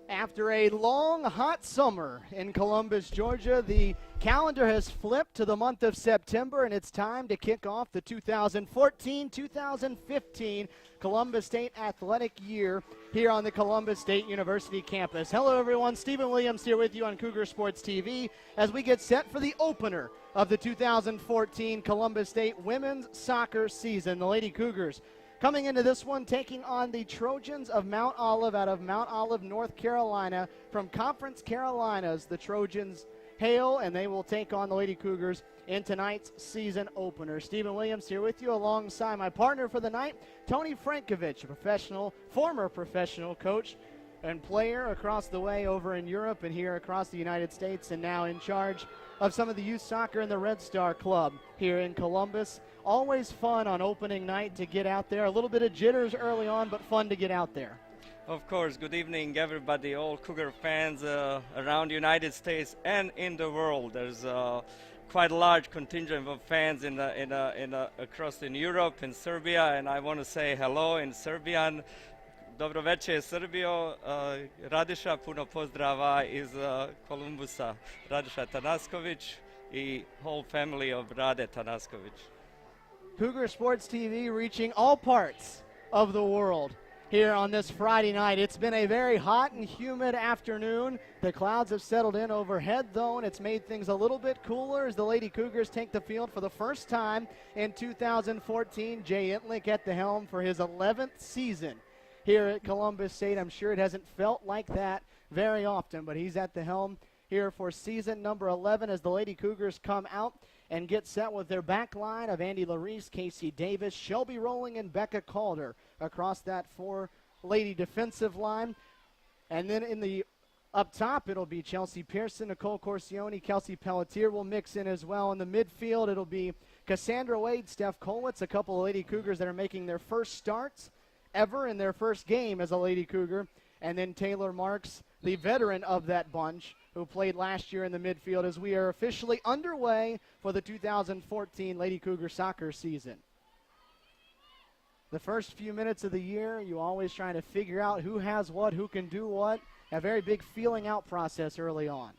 After a long, hot summer in Columbus, Georgia, the calendar has flipped to the month of September, and it's time to kick off the 2014-2015 Columbus State Athletic Year here on the Columbus State University campus. Hello, everyone. Stephen Williams here with you on Cougar Sports TV as we get set for the opener of the 2014 Columbus State women's soccer season. The Lady Cougars coming into this one, taking on the Trojans of Mount Olive out of Mount Olive, North Carolina. From Conference Carolinas, the Trojans hail, and they will take on the Lady Cougars in tonight's season opener. Stephen Williams here with you alongside my partner for the night, Tony Frankovich, a former professional coach and player across the way over in Europe and here across the United States, and now in charge of some of the youth soccer in the Red Star Club here in Columbus. Always fun on opening night to get out there. A little bit of jitters early on, but fun to get out there. Of course. Good evening, everybody, all Cougar fans around the United States and in the world. There's quite a large contingent of fans across in Europe, in Serbia, and I want to say hello in Serbian. Dobro večer, Srbijo. Radiša, puno pozdrava iz Kolumbusa. Radiša Tanasković i whole family of Rade Tanasković. Cougar Sports TV reaching all parts of the world here on this Friday night. It's been a very hot and humid afternoon. The clouds have settled in overhead, though, and it's made things a little bit cooler as the Lady Cougars take the field for the first time in 2014. Jay Itlick at the helm for his 11th season here at Columbus State. I'm sure it hasn't felt like that very often, but he's at the helm here for season number 11 as the Lady Cougars come out and get set with their back line of Andy Larice, Casey Davis, Shelby Rowling, and Becca Calder across that four-lady defensive line. And then in the up top, it'll be Chelsea Pearson, Nicole Corsione, Kelsey Pelletier will mix in as well. In the midfield, it'll be Cassandra Wade, Steph Kolwitz, a couple of Lady Cougars that are making their first starts ever in their first game as a Lady Cougar. And then Taylor Marks, the veteran of that bunch, who played last year in the midfield, as we are officially underway for the 2014 Lady Cougar soccer season. The first few minutes of the year, you always trying to figure out who has what, who can do what. A very big feeling out process early on.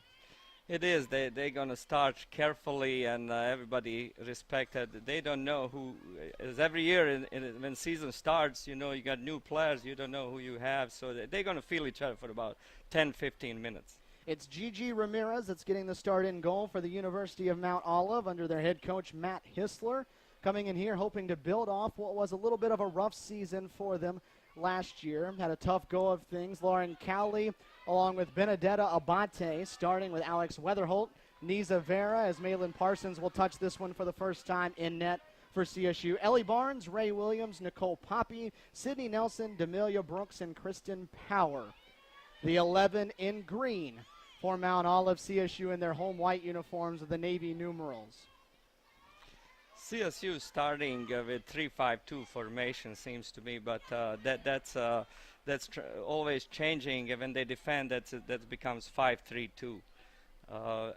It is. They're going to start carefully, and everybody respected. They don't know who. As every year when season starts, you know, you got new players. You don't know who you have, so they're going to feel each other for about 10, 15 minutes. It's Gigi Ramirez that's getting the start in goal for the University of Mount Olive under their head coach Matt Hissler, coming in here hoping to build off what was a little bit of a rough season for them last year. Had a tough go of things. Lauren Cowley along with Benedetta Abate, starting with Alex Weatherholt, Niza Vera, as Malin Parsons will touch this one for the first time in net for CSU. Ellie Barnes, Ray Williams, Nicole Poppy, Sydney Nelson, D'Amelia Brooks, and Kristen Power. The 11 in green for Mount Olive. CSU in their home white uniforms with the Navy numerals. CSU starting with 3-5-2 formation seems to me, but that's always changing. When they defend, that becomes 5-3-2.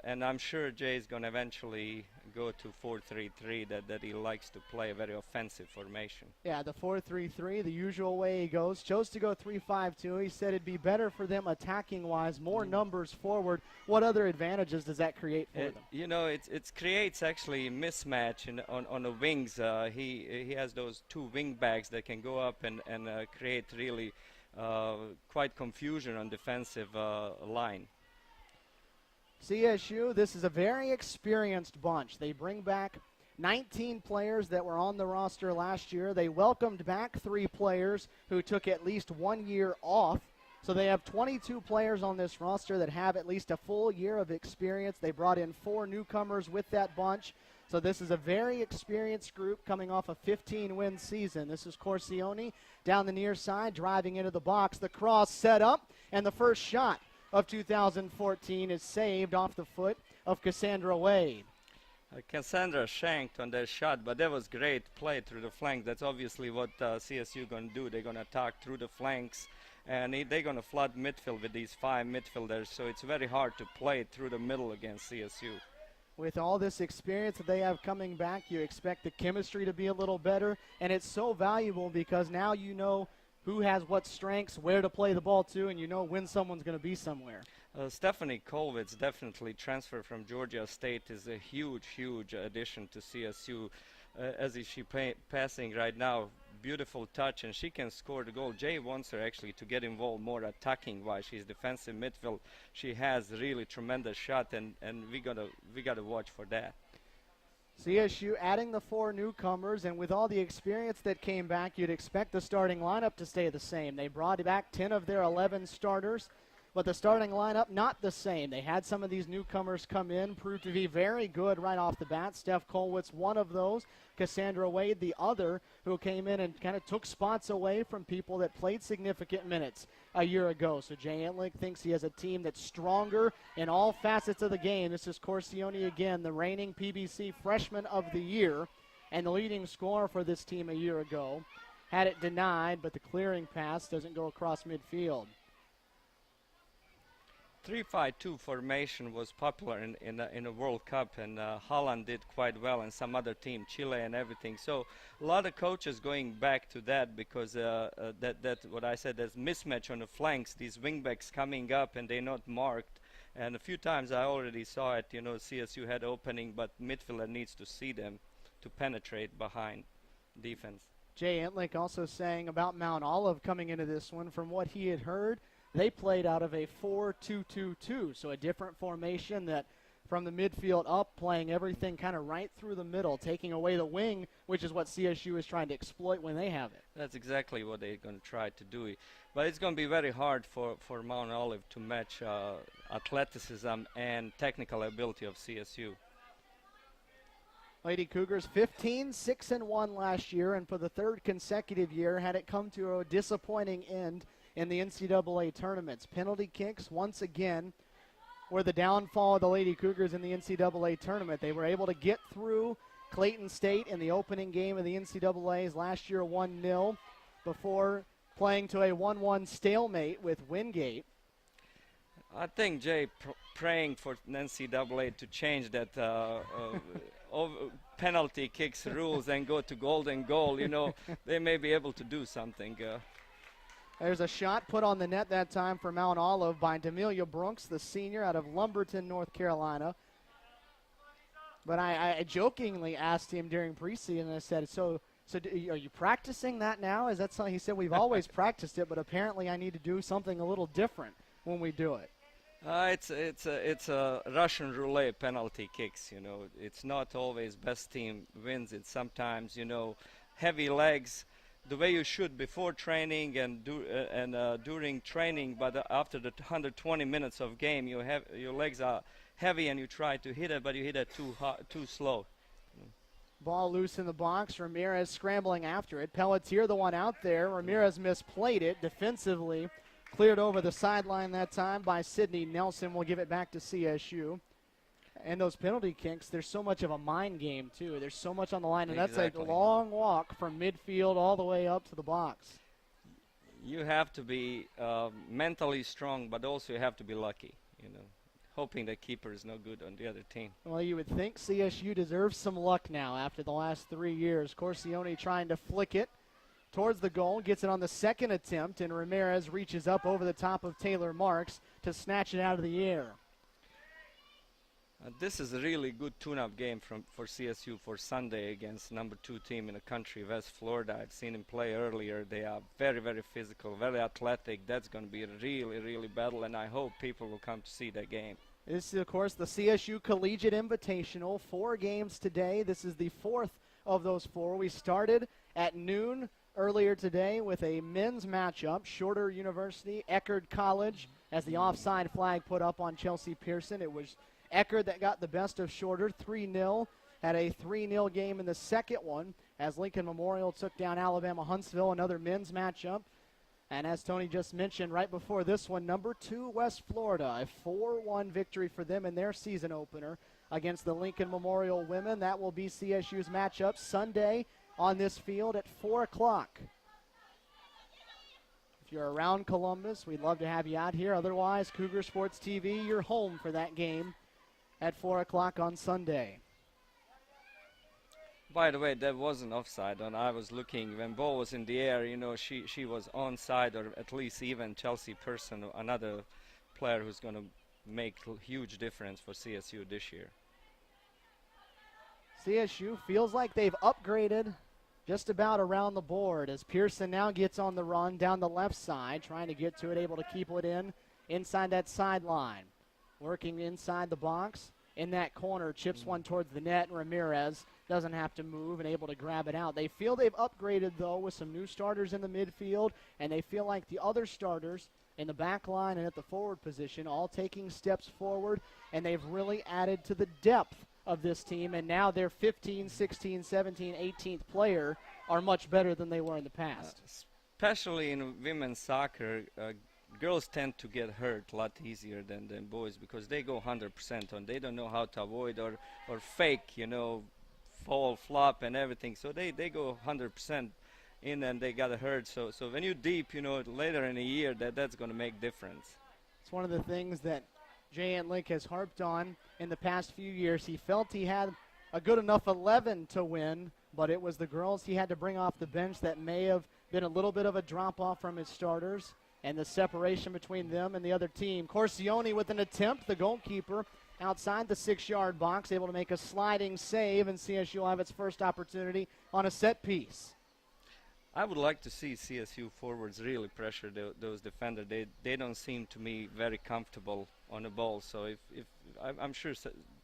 And I'm sure Jay is going to eventually go to 4-3-3, that he likes to play a very offensive formation. Yeah, the 4-3-3, the usual way he goes. Chose to go 3-5-2. He said it'd be better for them attacking-wise, more numbers forward. What other advantages does that create for them? You know, it creates actually mismatch on the wings. He has those two wing backs that can go up and create really quite confusion on defensive line. CSU, this is a very experienced bunch. They bring back 19 players that were on the roster last year. They welcomed back 3 players who took at least 1 year off. So they have 22 players on this roster that have at least a full year of experience. They brought in 4 newcomers with that bunch. So this is a very experienced group coming off a 15-win season. This is Corsione down the near side, driving into the box. The cross set up, and the first shot of 2014 is saved off the foot of Cassandra Wade. Cassandra shanked on that shot, but that was great play through the flank. That's obviously what CSU going to do. They're going to attack through the flanks, and they're going to flood midfield with these 5 midfielders, so it's very hard to play through the middle against CSU. With all this experience that they have coming back, you expect the chemistry to be a little better, and it's so valuable because now you know who has what strengths, where to play the ball to, and you know when someone's going to be somewhere. Stephanie Kolwitz, definitely transfer from Georgia State, is a huge addition to CSU. As is she passing right now, beautiful touch, and she can score the goal. Jay wants her actually to get involved more attacking while she's defensive midfield. She has really tremendous shot, and we gotta watch for that. CSU adding the 4 newcomers, and with all the experience that came back, you'd expect the starting lineup to stay the same. They brought back 10 of their 11 starters, but the starting lineup not the same. They had some of these newcomers come in, proved to be very good right off the bat. Steph Kolwitz, one of those. Cassandra Wade, the other, who came in and kind of took spots away from people that played significant minutes a year ago. So Jay Entlick thinks he has a team that's stronger in all facets of the game. This is Corsione again, the reigning PBC Freshman of the Year and the leading scorer for this team a year ago. Had it denied, but the clearing pass doesn't go across midfield. 3-5-2 formation was popular in the World Cup, and Holland did quite well, and some other team, Chile and everything. So a lot of coaches going back to that because that what I said, there's mismatch on the flanks. These wingbacks coming up and they're not marked. And a few times I already saw it. You know, CSU had opening, but midfielder needs to see them to penetrate behind defense. Jay Entlick also saying about Mount Olive coming into this one, from what he had heard, they played out of a 4-2-2-2, so a different formation that from the midfield up, playing everything kind of right through the middle, taking away the wing, which is what CSU is trying to exploit when they have it. That's exactly what they're going to try to do. But it's going to be very hard for Mount Olive to match athleticism and technical ability of CSU. Lady Cougars 15-6-1 last year, and for the 3rd consecutive year had it come to a disappointing end in the NCAA tournaments. Penalty kicks, once again, were the downfall of the Lady Cougars in the NCAA tournament. They were able to get through Clayton State in the opening game of the NCAAs last year 1-0. before playing to a 1-1 stalemate with Wingate. I think Jay praying for NCAA to change that penalty kicks rules and go to golden goal. You know, they may be able to do something. There's a shot put on the net that time for Mount Olive by D'Amelia Brooks, the senior out of Lumberton, North Carolina. But I jokingly asked him during preseason, I said, so are you practicing that now? Is that something? He said, we've always practiced it, but apparently I need to do something a little different when we do it. It's a Russian roulette penalty kicks. You know, it's not always best team wins. It's sometimes, you know, heavy legs, the way you should before training and during training. But after the 120 minutes of game, your legs are heavy and you try to hit it, but you hit it too slow. Ball loose in the box. Ramirez scrambling after it. Pelletier the one out there. Ramirez misplayed it defensively. Cleared over the sideline that time by Sydney Nelson. Will give it back to CSU. And those penalty kicks, there's so much of a mind game, too. There's so much on the line, and Exactly. That's a long walk from midfield all the way up to the box. You have to be mentally strong, but also you have to be lucky, you know, hoping the keeper is no good on the other team. Well, you would think CSU deserves some luck now after the last 3 years. Corsione trying to flick it towards the goal, gets it on the second attempt, and Ramirez reaches up over the top of Taylor Marks to snatch it out of the air. This is a really good tune-up game for CSU for Sunday against number 2 team in the country, West Florida. I've seen him play earlier. They are very, very physical, very athletic. That's going to be a really, really battle, and I hope people will come to see that game. This is, of course, the CSU Collegiate Invitational. 4 games today. This is the 4th of those 4. We started at noon earlier today with a men's matchup. Shorter University, Eckerd College, as the offside flag put up on Chelsea Pearson. It was Eckerd that got the best of Shorter, 3-0. Had a 3-0 game in the second one as Lincoln Memorial took down Alabama Huntsville, another men's matchup. And as Tony just mentioned, right before this one, number 2 West Florida, a 4-1 victory for them in their season opener against the Lincoln Memorial women. That will be CSU's matchup Sunday on this field at 4 o'clock. If you're around Columbus, we'd love to have you out here. Otherwise, Cougar Sports TV, you're home for that game at 4 o'clock on Sunday. By the way, that wasn't offside, and I was looking when ball was in the air. You know, she was onside, or at least even Chelsea Pearson, another player who's going to make a huge difference for CSU this year. CSU feels like they've upgraded just about around the board as Pearson now gets on the run down the left side, trying to get to it, able to keep it inside that sideline. Working inside the box in that corner, chips one towards the net, and Ramirez doesn't have to move and able to grab it out. They feel they've upgraded, though, with some new starters in the midfield, and they feel like the other starters in the back line and at the forward position all taking steps forward, and they've really added to the depth of this team, and now their 15, 16, 17, 18th player are much better than they were in the past. Especially in women's soccer, girls tend to get hurt a lot easier than boys because they go 100% on. They don't know how to avoid or fake, you know, fall, flop, and everything. So they go 100% in and they got hurt. So when you're deep, you know, later in the year, that's going to make difference. It's one of the things that Jay Antlik has harped on in the past few years. He felt he had a good enough 11 to win, but it was the girls he had to bring off the bench that may have been a little bit of a drop-off from his starters, and the separation between them and the other team. Corsione with an attempt, the goalkeeper outside the 6-yard box, able to make a sliding save, and CSU will have its first opportunity on a set piece. I would like to see CSU forwards really pressure those defenders. They don't seem to me very comfortable on the ball. So if I'm sure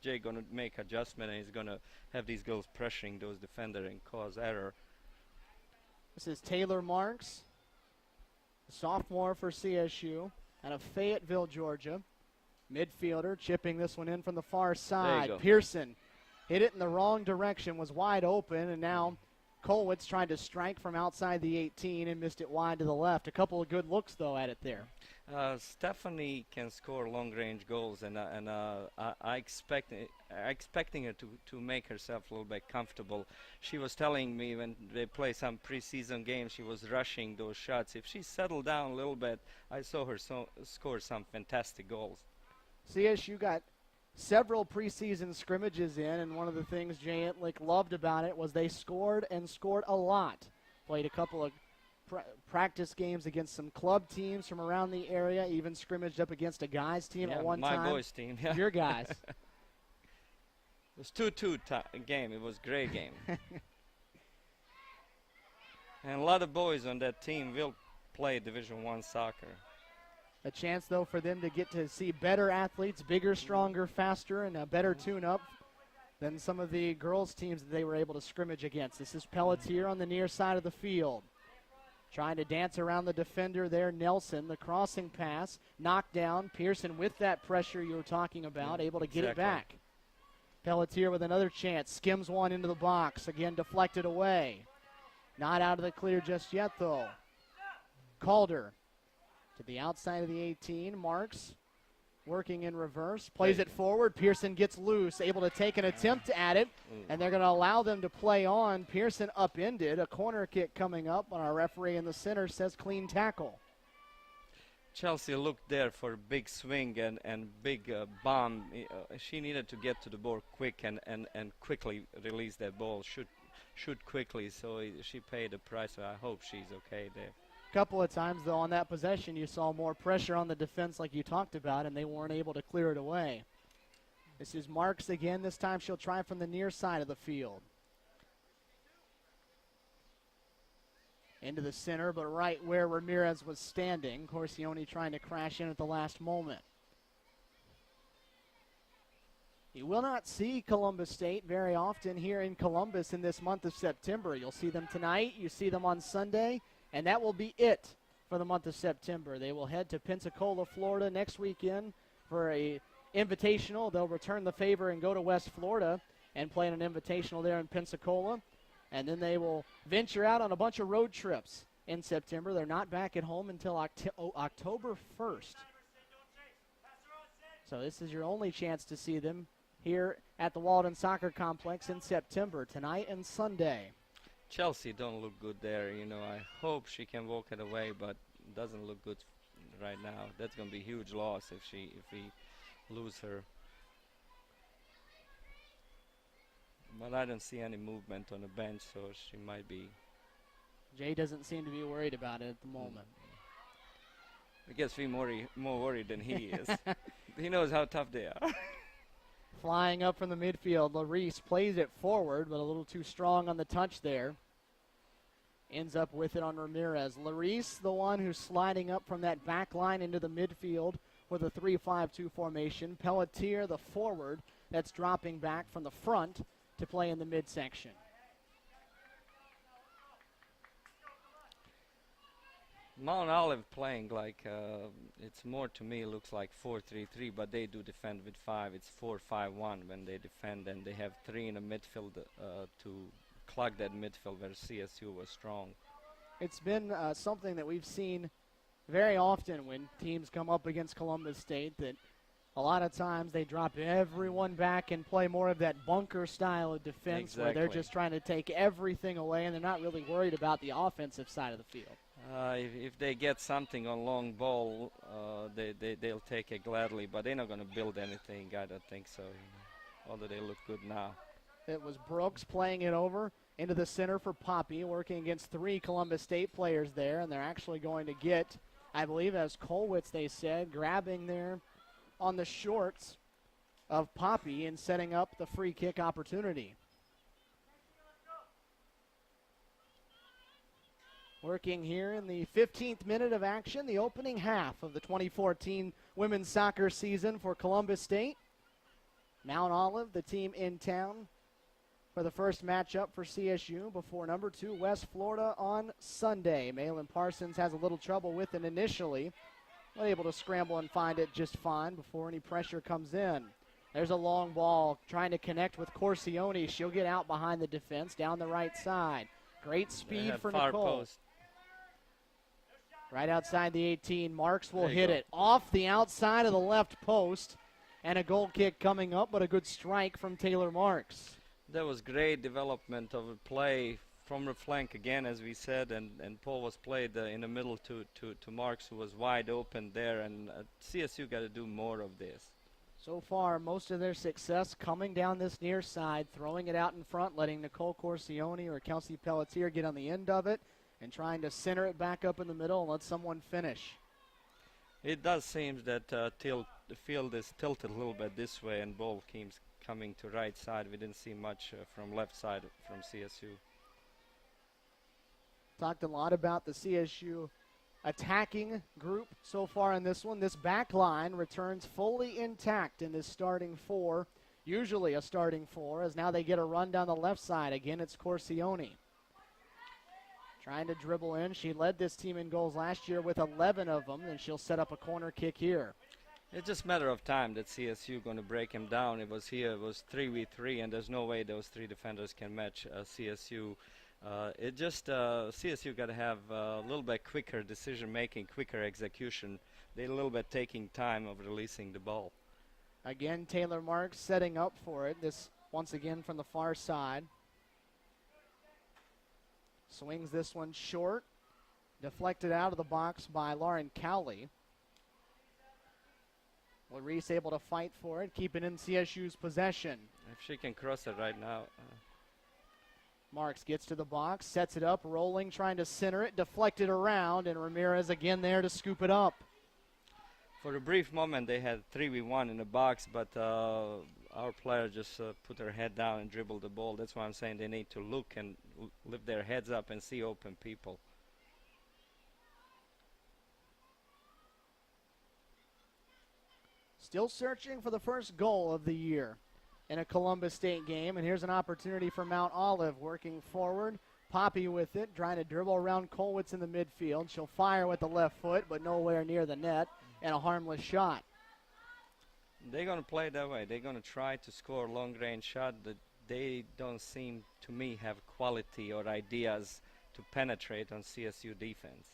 Jay going to make adjustment and he's going to have these girls pressuring those defenders and cause error. This is Taylor Marks, a sophomore for CSU out of Fayetteville, Georgia. Midfielder chipping this one in from the far side. Pearson hit it in the wrong direction, was wide open, and now Kolwitz trying to strike from outside the 18 and missed it wide to the left. A couple of good looks, though, at it there. Stephanie can score long-range goals, and expecting her to make herself a little bit comfortable. She was telling me when they play some preseason games, she was rushing those shots. If she settled down a little bit, I saw her score some fantastic goals. CSU got several preseason scrimmages in, and one of the things Jay Entlich loved about it was they scored and scored a lot. Played a couple of practice games against some club teams from around the area, even scrimmaged up against a guys team at one time. My boys team. Yeah. Your guys. It was 2-2 game. It was a great game. And a lot of boys on that team will play Division I soccer. A chance, though, for them to get to see better athletes, bigger, stronger, faster, and a better tune-up than some of the girls' teams that they were able to scrimmage against. This is Pelletier on the near side of the field. Trying to dance around the defender there, Nelson. The crossing pass, knocked down. Pearson with that pressure you were talking about, able to get it back. Pelletier with another chance. Skims one into the box. Again, deflected away. Not out of the clear just yet, though. Calder to the outside of the 18. Marks working in reverse. Plays it forward. Pearson gets loose, able to take an attempt at it, and they're going to allow them to play on. Pearson upended. A corner kick coming up, and our referee in the center says clean tackle. Chelsea looked there for a big swing and big bomb. She needed to get to the ball quick and quickly release that ball, shoot quickly, so she paid the price. So I hope she's okay there. Couple of times, though, on that possession, you saw more pressure on the defense like you talked about, and they weren't able to clear it away. This is Marks again. This time she'll try from the near side of the field. Into the center, but right where Ramirez was standing. Corsione trying to crash in at the last moment. You will not see Columbus State very often here in Columbus in this month of September. You'll see them tonight. You see them on Sunday. And that will be it for the month of September. They will head to Pensacola, Florida next weekend for a invitational. They'll return the favor and go to West Florida and play in an invitational there in Pensacola. And then they will venture out on a bunch of road trips in September. They're not back at home until October 1st. So this is your only chance to see them here at the Walden Soccer Complex in September, tonight and Sunday. Chelsea don't look good there. I hope she can walk it away, but it doesn't look good right now. That's going to be a huge loss if we lose her. But I don't see any movement on the bench, so she might be. Jay doesn't seem to be worried about it at the moment. I guess we're more worried than he is. He knows how tough they are. Flying up from the midfield, Larice plays it forward, but a little too strong on the touch there. Ends up with it on Ramirez. Larice, the one who's sliding up from that back line into the midfield with a 3-5-2 formation. Pelletier, the forward, that's dropping back from the front to play in the midsection. Mount Olive playing like it's more to me looks like 4-3-3, but they do defend with 5. It's 4-5-1 when they defend, and they have 3 in the midfield to clog that midfield where CSU was strong. It's been something that we've seen very often when teams come up against Columbus State, that a lot of times they drop everyone back and play more of that bunker style of defense where they're just trying to take everything away and they're not really worried about the offensive side of the field. If they get something on long ball, they'll take it gladly, but they're not going to build anything. I don't think so, although they look good now. It was Brooks playing it over into the center for Poppy, working against 3 Columbus State players there, and they're actually going to get, I believe as Kolwitz they said, grabbing there on the shorts of Poppy and setting up the free kick opportunity. Working here in the 15th minute of action, the opening half of the 2014 women's soccer season for Columbus State. Mount Olive, the team in town for the first matchup for CSU before number 2 West Florida on Sunday. Malin Parsons has a little trouble with it initially, but able to scramble and find it just fine before any pressure comes in. There's a long ball trying to connect with Corsione. She'll get out behind the defense down the right side. Great speed Yeah, for far Nicole. post. Right outside the 18. Marks will There you hit go. it off the outside of the left post. And a goal kick coming up, but a good strike from Taylor Marks. That was great development of a play from the flank again, as we said, and Paul was played in the middle to Marks, who was wide open there, and CSU got to do more of this. So far, most of their success coming down this near side, throwing it out in front, letting Nicole Corsione or Kelsey Pelletier get on the end of it, and trying to center it back up in the middle and let someone finish. It does seem that the field is tilted a little bit this way, and ball keeps coming to right side. We didn't see much from left side from CSU. Talked a lot about the CSU attacking group so far in this one. This back line returns fully intact in this starting four, usually a starting four, as now they get a run down the left side. Again, it's Corsione. Trying to dribble in. She led this team in goals last year with 11 of them, and she'll set up a corner kick here. It's just a matter of time that CSU going to break him down. It was 3v3, and there's no way those three defenders can match CSU. CSU got to have a little bit quicker decision making, quicker execution. They're a little bit taking time of releasing the ball. Again, Taylor Marks setting up for it. This once again from the far side. Swings this one short. Deflected out of the box by Lauren Cowley. Larice able to fight for it, keep it in CSU's possession. If she can cross it right now. Marks gets to the box, sets it up, rolling, trying to center it, deflected around, and Ramirez again there to scoop it up. For a brief moment, they had 3v1 in the box, but our player just put her head down and dribbled the ball. That's why I'm saying they need to look and lift their heads up and see open people. Still searching for the first goal of the year in a Columbus State game, and here's an opportunity for Mount Olive working forward. Poppy with it, trying to dribble around Kolwitz in the midfield. She'll fire with the left foot, but nowhere near the net, and a harmless shot. They're going to play that way. They're going to try to score a long-range shot. That they don't seem, to me, have quality or ideas to penetrate on CSU defense.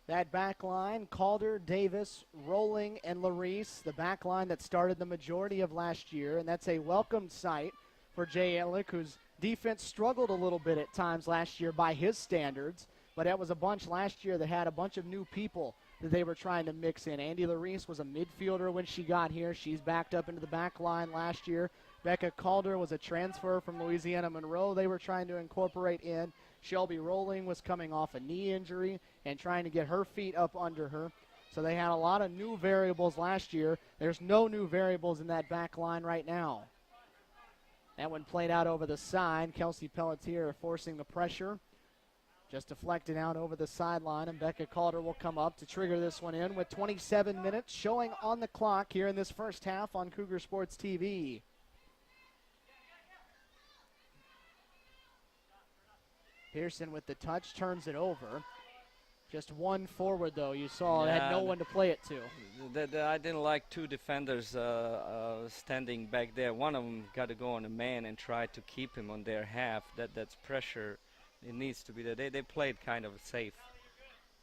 That back line, Calder, Davis, Rolling, and Larice, the back line that started the majority of last year, and that's a welcome sight for Jay Etlick, whose defense struggled a little bit at times last year by his standards, but that was a bunch last year that had a bunch of new people that they were trying to mix in. Andy Larice was a midfielder when she got here. She's backed up into the back line last year. Becca Calder was a transfer from Louisiana Monroe they were trying to incorporate in. Shelby Rolling was coming off a knee injury and trying to get her feet up under her. So they had a lot of new variables last year. There's no new variables in that back line right now. That one played out over the side. Kelsey Pelletier forcing the pressure. Just deflected out over the sideline, and Becca Calder will come up to trigger this one in with 27 minutes showing on the clock here in this first half on Cougar Sports TV. Pearson with the touch, turns it over. Just one forward, though. You saw it had no one to play it to. I didn't like two defenders standing back there. One of them got to go on a man and try to keep him on their half. That's pressure. It needs to be there. They played kind of safe.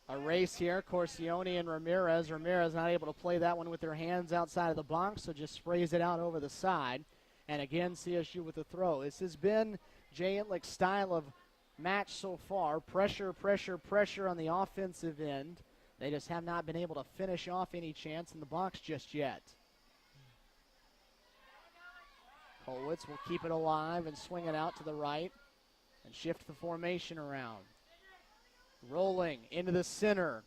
A race here, Corsione and Ramirez. Ramirez not able to play that one with their hands outside of the box, so just sprays it out over the side. And again, CSU with the throw. This has been Jay Etlick's style of match so far. Pressure, pressure, pressure on the offensive end. They just have not been able to finish off any chance in the box just yet. Kolwitz will keep it alive and swing it out to the right and shift the formation around. Rolling into the center.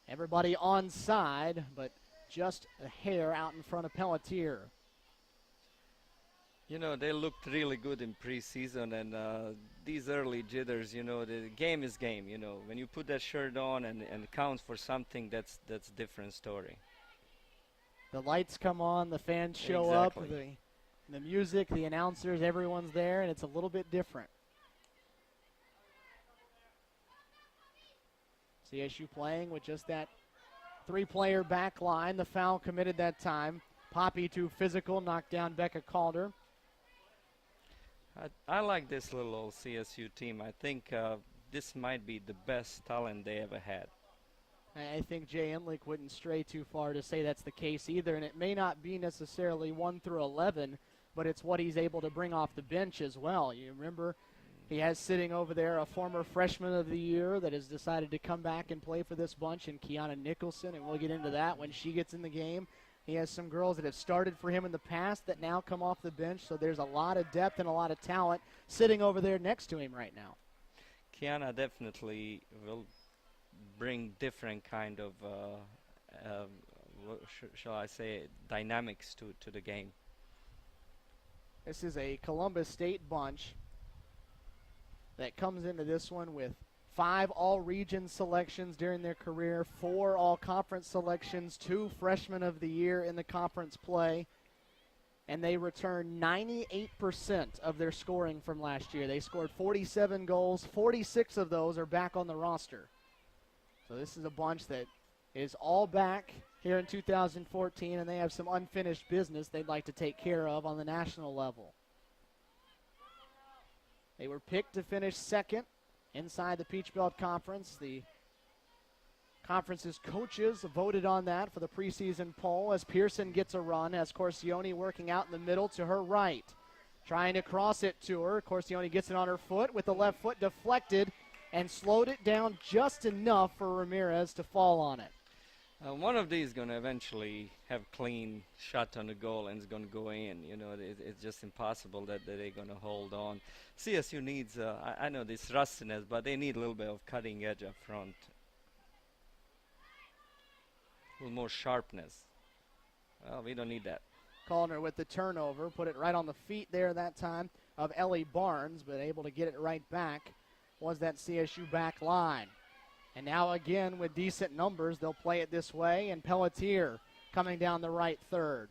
Everybody onside, but just a hair out in front of Pelletier. You know, they looked really good in preseason, and these early jitters, you know, the game is game, you know. When you put that shirt on and counts for something, that's a different story. The lights come on, the fans show up, the music, the announcers, everyone's there, and it's a little bit different. CSU playing with just that three-player back line. The foul committed that time. Poppy too physical, knocked down Becca Calder. I like this little old CSU team. I think this might be the best talent they ever had. I think Jay Enlick wouldn't stray too far to say that's the case either, and it may not be necessarily 1 through 11, but it's what he's able to bring off the bench as well. You remember he has sitting over there a former freshman of the year that has decided to come back and play for this bunch, and Kiana Nicholson, and we'll get into that when she gets in the game. He has some girls that have started for him in the past that now come off the bench, so there's a lot of depth and a lot of talent sitting over there next to him right now. Kiana definitely will bring different kind of, shall I say, dynamics to the game. This is a Columbus State bunch that comes into this one with 5 all-region selections during their career, 4 all-conference selections, 2 freshmen of the year in the conference play, and they return 98% of their scoring from last year. They scored 47 goals, 46 of those are back on the roster. So this is a bunch that is all back here in 2014, and they have some unfinished business they'd like to take care of on the national level. They were picked to finish second inside the Peach Belt Conference. The conference's coaches voted on that for the preseason poll as Pearson gets a run, as Corsione working out in the middle to her right. Trying to cross it to her. Corsione gets it on her foot with the left foot deflected and slowed it down just enough for Ramirez to fall on it. One of these going to eventually have clean shot on the goal and it's going to go in. You know, it's just impossible that they're going to hold on. CSU needs, I know this rustiness, but they need a little bit of cutting edge up front. A little more sharpness. Well, we don't need that. Callner with the turnover, put it right on the feet there that time of Ellie Barnes, but able to get it right back was that CSU back line. And now again with decent numbers, they'll play it this way, and Pelletier coming down the right third.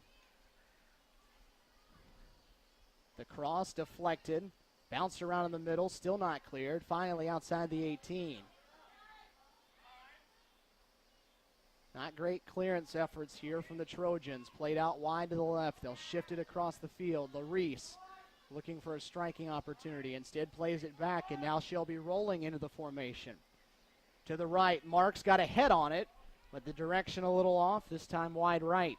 The cross deflected, bounced around in the middle, still not cleared, finally outside the 18. Not great clearance efforts here from the Trojans. Played out wide to the left. They'll shift it across the field. Larice looking for a striking opportunity. Instead plays it back, and now she'll be rolling into the formation. To the right, Marks got a head on it, but the direction a little off, this time wide right.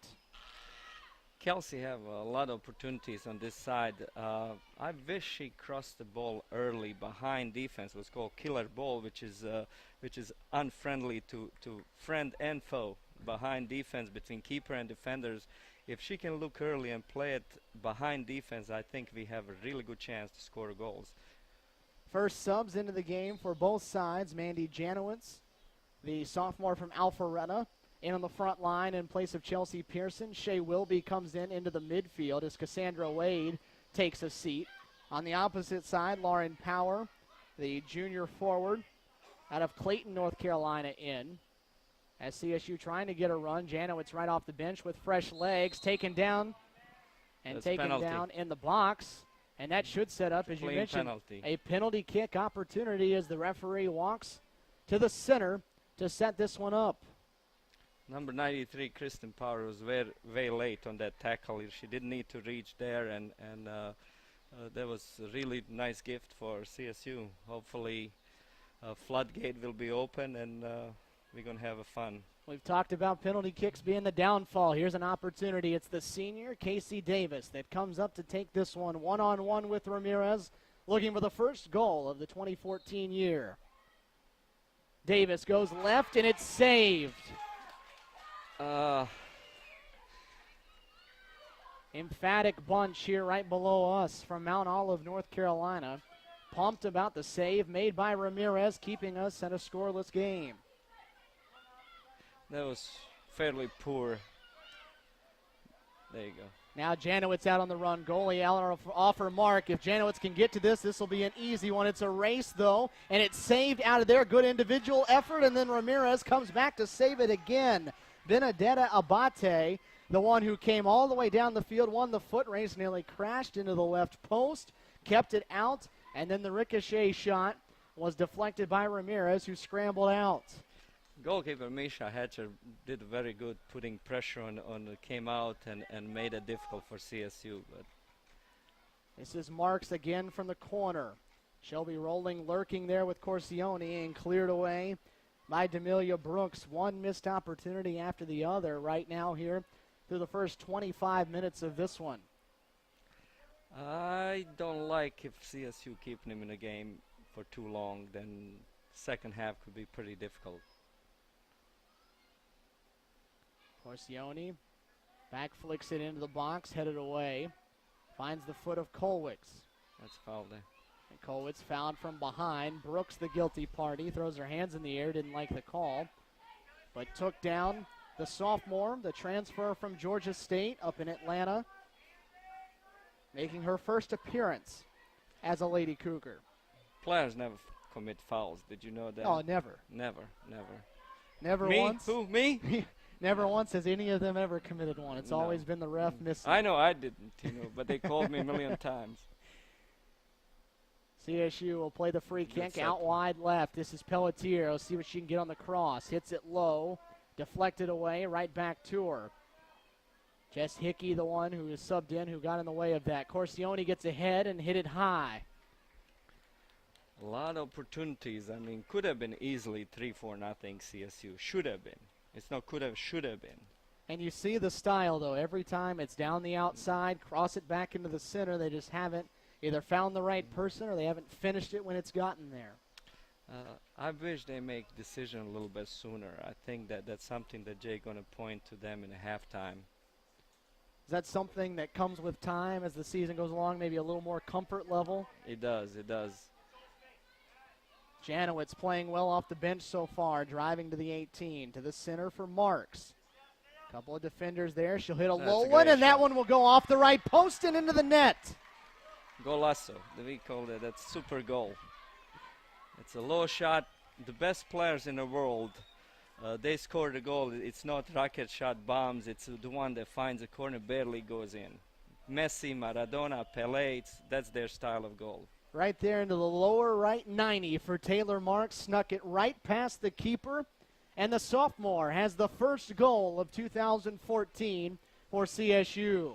Kelsey have a lot of opportunities on this side. I wish she crossed the ball early behind defense. It was called killer ball, which is unfriendly to friend and foe. Behind defense between keeper and defenders. If she can look early and play it behind defense, I think we have a really good chance to score goals. First subs into the game for both sides. Mandy Janowitz, the sophomore from Alpharetta, in on the front line in place of Chelsea Pearson. Shea Wilby comes in into the midfield as Cassandra Wade takes a seat. On the opposite side, Lauren Power, the junior forward out of Clayton, North Carolina, in. As CSU trying to get a run, Janowitz right off the bench with fresh legs, taken down and That's taken penalty. down in the box. And that should set up, as you Clean mentioned, penalty. a penalty kick opportunity as the referee walks to the center to set this one up. Number 93, Kristen Power, was very late on that tackle. She didn't need to reach there, and that was a really nice gift for CSU. Hopefully, floodgate will be open, and we're going to have a fun. We've talked about penalty kicks being the downfall. Here's an opportunity. It's the senior, Casey Davis, that comes up to take this one one-on-one with Ramirez, looking for the first goal of the 2014 year. Davis goes left, and it's saved. Emphatic bunch here right below us from Mount Olive, North Carolina. Pumped about the save made by Ramirez, keeping us at a scoreless game. That was fairly poor. There you go. Now Janowitz out on the run. Goalie Allen off her mark. If Janowitz can get to this will be an easy one. It's a race, though, and it's saved out of there. Good individual effort, and then Ramirez comes back to save it again. Benedetta Abate, the one who came all the way down the field, won the foot race, nearly crashed into the left post, kept it out, and then the ricochet shot was deflected by Ramirez, who scrambled out. Goalkeeper Misha Hatcher did very good putting pressure on came out and made it difficult for CSU. But This is Marks again from the corner. Shelby rolling, lurking there with Corsione and cleared away by D'Amelia Brooks. One missed opportunity after the other right now here through the first 25 minutes of this one. I don't like if CSU keeping him in a game for too long, then second half could be pretty difficult. Corsione back flicks it into the box, headed away. Finds the foot of Kolwitz. That's foul there. And Kolwitz fouled from behind. Brooks, the guilty party, throws her hands in the air, didn't like the call, but took down the sophomore, the transfer from Georgia State up in Atlanta, making her first appearance as a Lady Cougar. Players never commit fouls. Did you know that? Oh, never. Never. Never Me? once. Who? Me? Never once has any of them ever committed one. It's No. always been the ref missing. I know I didn't, but they called me a million times. CSU will play the free kick Good out set. wide left. This is Pelletier. We'll see what she can get on the cross. Hits it low. Deflected away. Right back to her. Jess Hickey, the one who is subbed in, who got in the way of that. Corsione gets ahead and hit it high. A lot of opportunities. I mean, could have been easily 3-4 nothing CSU. Should have been. It's not could have, should have been. And you see the style, though. Every time it's down the outside, cross it back into the center. They just haven't either found the right person or they haven't finished it when it's gotten there. I wish they make decision a little bit sooner. I think that's something that Jay going to point to them in a halftime. Is that something that comes with time as the season goes along, maybe a little more comfort level? It does. Janowitz playing well off the bench so far, driving to the 18, to the center for Marks. Couple of defenders there. She'll hit a That's low a one, great and that shot. one will go off the right post and into the net. Golazo. We call it. That's super goal. It's a low shot. The best players in the world, they score the goal. It's not rocket shot bombs. It's the one that finds a corner, barely goes in. Messi, Maradona, Pelé, that's their style of goal. Right there into the lower right 90 for Taylor Marks. Snuck it right past the keeper. And the sophomore has the first goal of 2014 for CSU.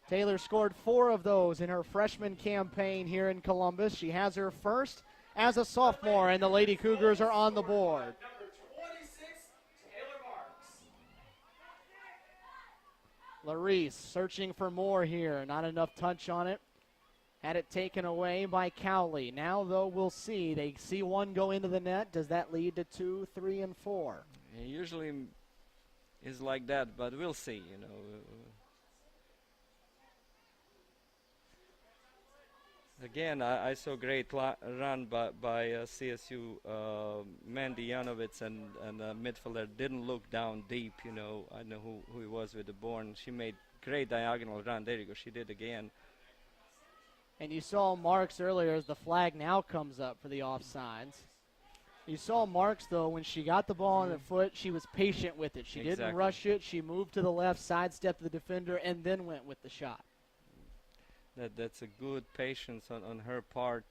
Taylor scored 4 of those in her freshman campaign here in Columbus. She has her first as a sophomore, and the Lady Cougars are on the board. Larice searching for more here. Not enough touch on it. Had it taken away by Cowley. Now, though, we'll see. They see one go into the net. Does that lead to 2, 3, and 4? It usually is like that, but we'll see, Again, I saw great run by CSU. Mandy Janowitz and midfielder didn't look down deep, I know who he was with the Bourne. She made great diagonal run. There you go. She did again. And you saw Marks earlier as the flag now comes up for the offsides. You saw Marks, though, when she got the ball on the foot, she was patient with it. She didn't Exactly. rush it. She moved to the left, sidestepped the defender, and then went with the shot. That's a good patience on her part,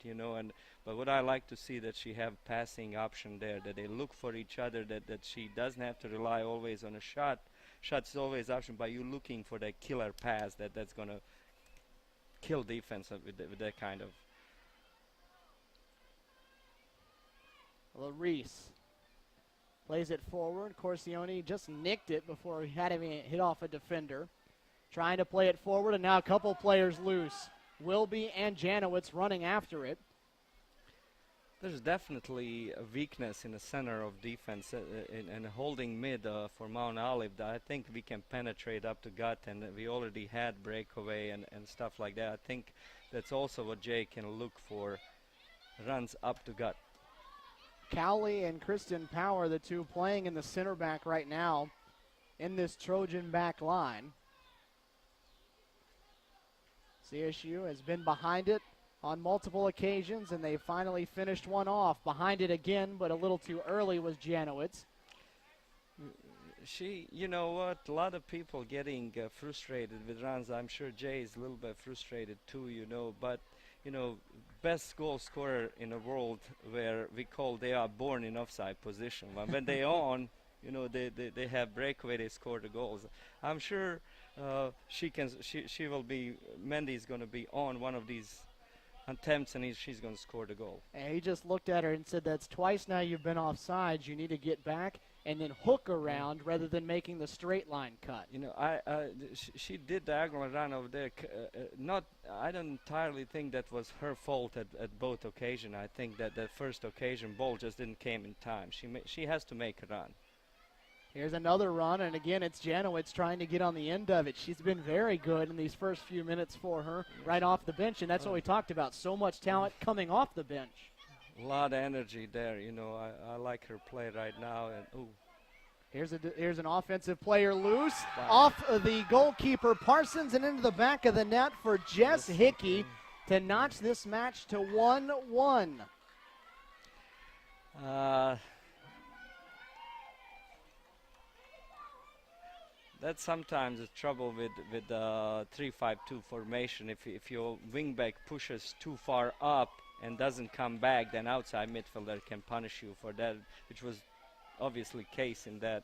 but what I like to see that she have passing option there, that they look for each other, that she doesn't have to rely always on a shot. Shot's always option, but you looking for that killer pass that's going to kill defense with that kind of. Larice plays it forward. Corsione just nicked it before he had him hit off a defender. Trying to play it forward, and now a couple players loose. Wilby and Janowitz running after it. There's definitely a weakness in the center of defense and holding mid for Mount Olive. I think we can penetrate up to gut, and we already had breakaway and stuff like that. I think that's also what Jay can look for, runs up to gut. Cowley and Kristen Power, the two playing in the center back right now in this Trojan back line. CSU has been behind it on multiple occasions, and they finally finished one off. Behind it again, but a little too early was Janowitz. You know what, a lot of people getting frustrated with runs. I'm sure Jay is a little bit frustrated too, but, best goal scorer in the world where we call they are born in offside position. When they on, they have breakaway, they score the goals. I'm sure she will be, Mendy is going to be on one of these attempts, and she's going to score the goal. And he just looked at her and said, that's twice now you've been offsides. You need to get back and then hook around rather than making the straight line cut. You know, she did the diagonal run over there. Not, I don't entirely think that was her fault at both occasions. I think that the first occasion, ball just didn't came in time. She has to make a run. Here's another run, and again, it's Janowitz trying to get on the end of it. She's been very good in these first few minutes for her, right off the bench, and that's what we talked about. So much talent coming off the bench. A lot of energy there. You know, I like her play right now. And ooh. Here's an offensive player loose off of the goalkeeper Parsons and into the back of the net for Jess Hickey to notch this match to 1-1. That's sometimes the trouble with 3-5-2 formation. If your wingback pushes too far up and doesn't come back, then outside midfielder can punish you for that, which was obviously case in that.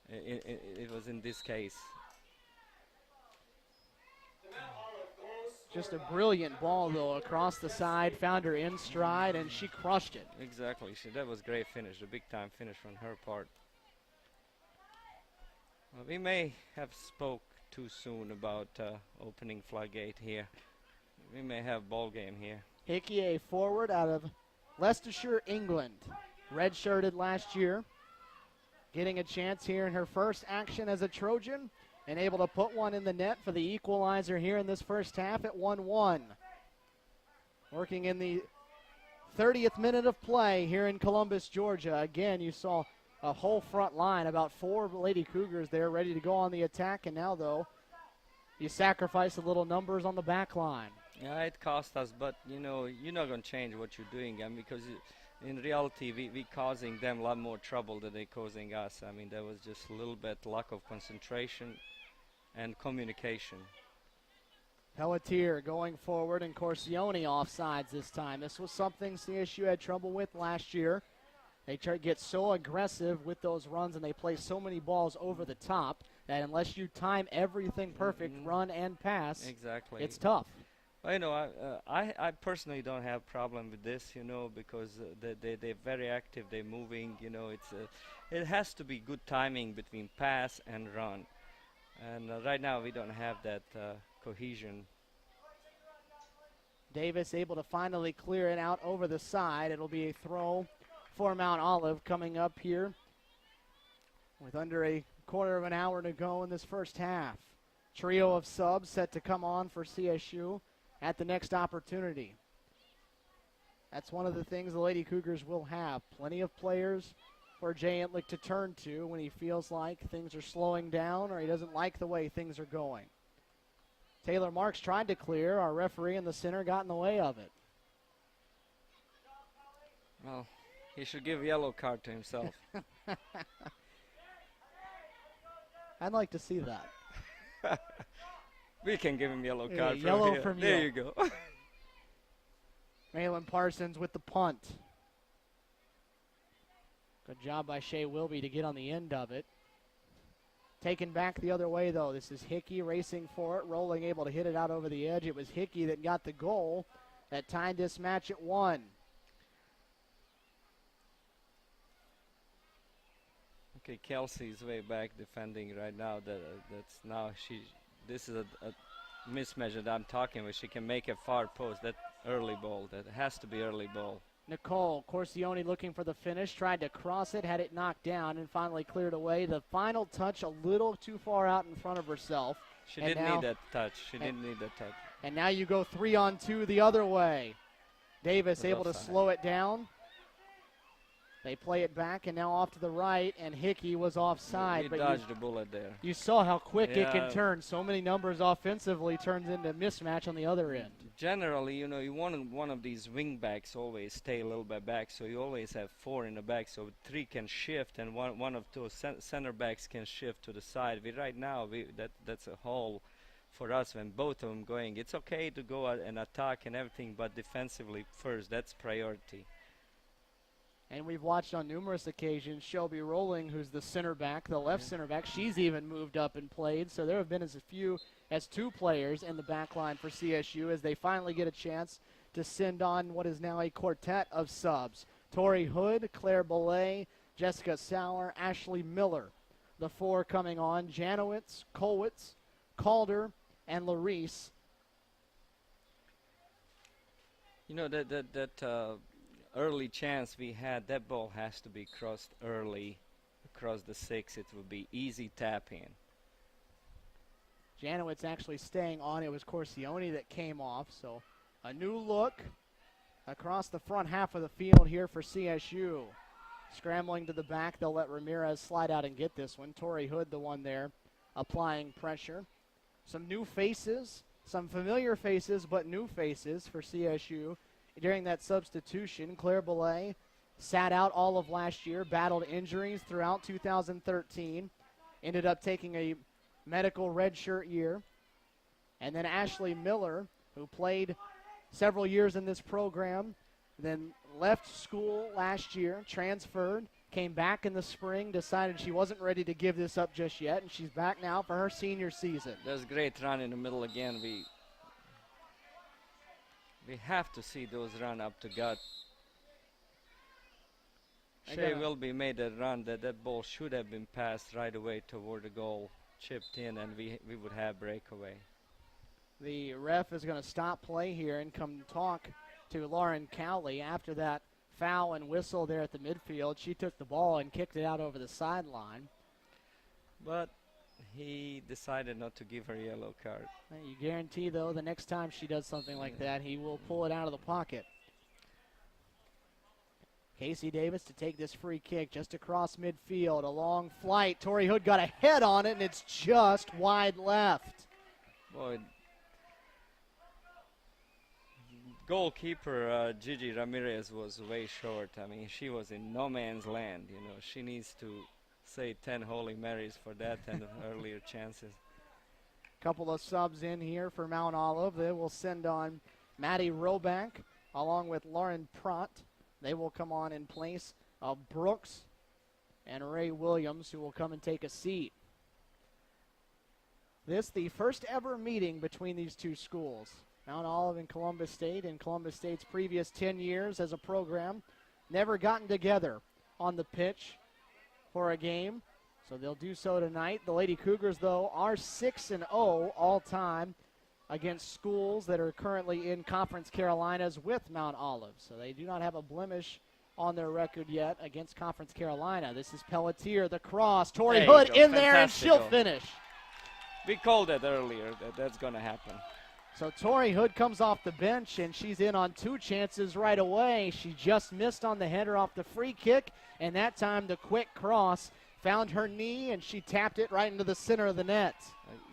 It was in this case. Just a brilliant ball, though, across the side, found her in stride, and she crushed it. Exactly. That was great finish, a big-time finish from her part. Well, we may have spoke too soon about opening floodgate here. We may have ball game here. Hickey, a forward out of Leicestershire, England. Redshirted last year. Getting a chance here in her first action as a Trojan and able to put one in the net for the equalizer here in this first half at 1-1. Working in the 30th minute of play here in Columbus, Georgia. Again, you saw a whole front line, about 4 Lady Cougars there ready to go on the attack, and now, though, you sacrifice a little numbers on the back line. Yeah, it cost us, but, you know, you're not going to change what you're doing, because in reality, we causing them a lot more trouble than they causing us. I mean, there was just a little bit lack of concentration and communication. Pelletier going forward, and Corsione offsides this time. This was something CSU had trouble with last year. They try to get so aggressive with those runs, and they play so many balls over the top that unless you time everything perfect, run and pass, exactly, it's tough. Well, you know, I personally don't have problem with this, you know, because they're very active, they're moving, you know. It has to be good timing between pass and run, and right now we don't have that cohesion. Davis able to finally clear it out over the side. It'll be a throw for Mount Olive coming up here with under a quarter of an hour to go in this first half. Trio of subs set to come on for CSU at the next opportunity. That's one of the things the Lady Cougars will have. Plenty of players for Jay Entlick to turn to when he feels like things are slowing down or he doesn't like the way things are going. Taylor Marks tried to clear. Our referee in the center got in the way of it. Well, he should give a yellow card to himself. I'd like to see that. We can give him yellow card. Yeah, yellow from you. There you go. Malin Parsons with the punt. Good job by Shea Wilby to get on the end of it. Taken back the other way, though. This is Hickey racing for it, rolling, able to hit it out over the edge. It was Hickey that got the goal that tied this match at 1. Okay, Kelsey's way back defending right now. That's now this is a mismatch that I'm talking about. She can make a far post. That early ball. That has to be early ball. Nicole Corsione looking for the finish. Tried to cross it, had it knocked down, and finally cleared away. The final touch a little too far out in front of herself. She didn't need that touch. She didn't need that touch. And now you go 3-on-2 the other way. Davis able to slow it down. They play it back, and now off to the right, and Hickey was offside. He dodged the bullet there. You saw how quick it can turn. So many numbers offensively turns into a mismatch on the other end. Generally, you know, you want one of these wing backs always stay a little bit back, so you always have 4 in the back, so 3 can shift, and one of those center backs can shift to the side. Right now, that's a hole for us when both of them going. It's okay to go out and attack and everything, but defensively first, that's priority. And we've watched on numerous occasions Shelby Rowling, who's the center back, the left center back. She's even moved up and played. So there have been as few as 2 players in the back line for CSU as they finally get a chance to send on what is now a quartet of subs. Tori Hood, Claire Belay, Jessica Sauer, Ashley Miller. The 4 coming on, Janowitz, Kolwitz, Calder, and Larice. You know, that early chance we had, that ball has to be crossed early across the 6. It will be easy tap in. Janowitz actually staying on. It was Corsione that came off. So a new look across the front half of the field here for CSU. Scrambling to the back. They'll let Ramirez slide out and get this one. Tori Hood, the one there, applying pressure. Some new faces, some familiar faces, but new faces for CSU. During that substitution, Claire Belay sat out all of last year, battled injuries throughout 2013, ended up taking a medical redshirt year. And then Ashley Miller, who played several years in this program, then left school last year, transferred, came back in the spring, decided she wasn't ready to give this up just yet, and she's back now for her senior season. There's a great run in the middle again. We have to see those run up to gut. Shea Wilby made a run that ball should have been passed right away toward the goal, chipped in, and we would have breakaway. The ref is going to stop play here and come talk to Lauren Cowley after that foul and whistle there at the midfield. She took the ball and kicked it out over the sideline. But he decided not to give her a yellow card. You guarantee, though, the next time she does something like that, he will pull it out of the pocket. Casey Davis to take this free kick just across midfield. A long flight. Tori Hood got a head on it, and it's just wide left. Boy, goalkeeper Gigi Ramirez was way short. I mean, she was in no man's land. You know, she needs to say 10 Holy Marys for that and earlier chances. Couple of subs in here for Mount Olive. They will send on Maddie Roback along with Lauren Pratt. They will come on in place of Brooks and Ray Williams, who will come and take a seat. This the first ever meeting between these two schools. Mount Olive and Columbus State. In Columbus State's previous 10 years as a program, never gotten together on the pitch for a game, so they'll do so tonight. The Lady Cougars, though, are 6-0 all-time against schools that are currently in Conference Carolinas with Mount Olive, so they do not have a blemish on their record yet against Conference Carolina. This is Pelletier, the cross. Tori Hood in there, and she'll finish. We called it earlier that's going to happen. So Tori Hood comes off the bench, and she's in on 2 chances right away. She just missed on the header off the free kick, and that time the quick cross found her knee, and she tapped it right into the center of the net.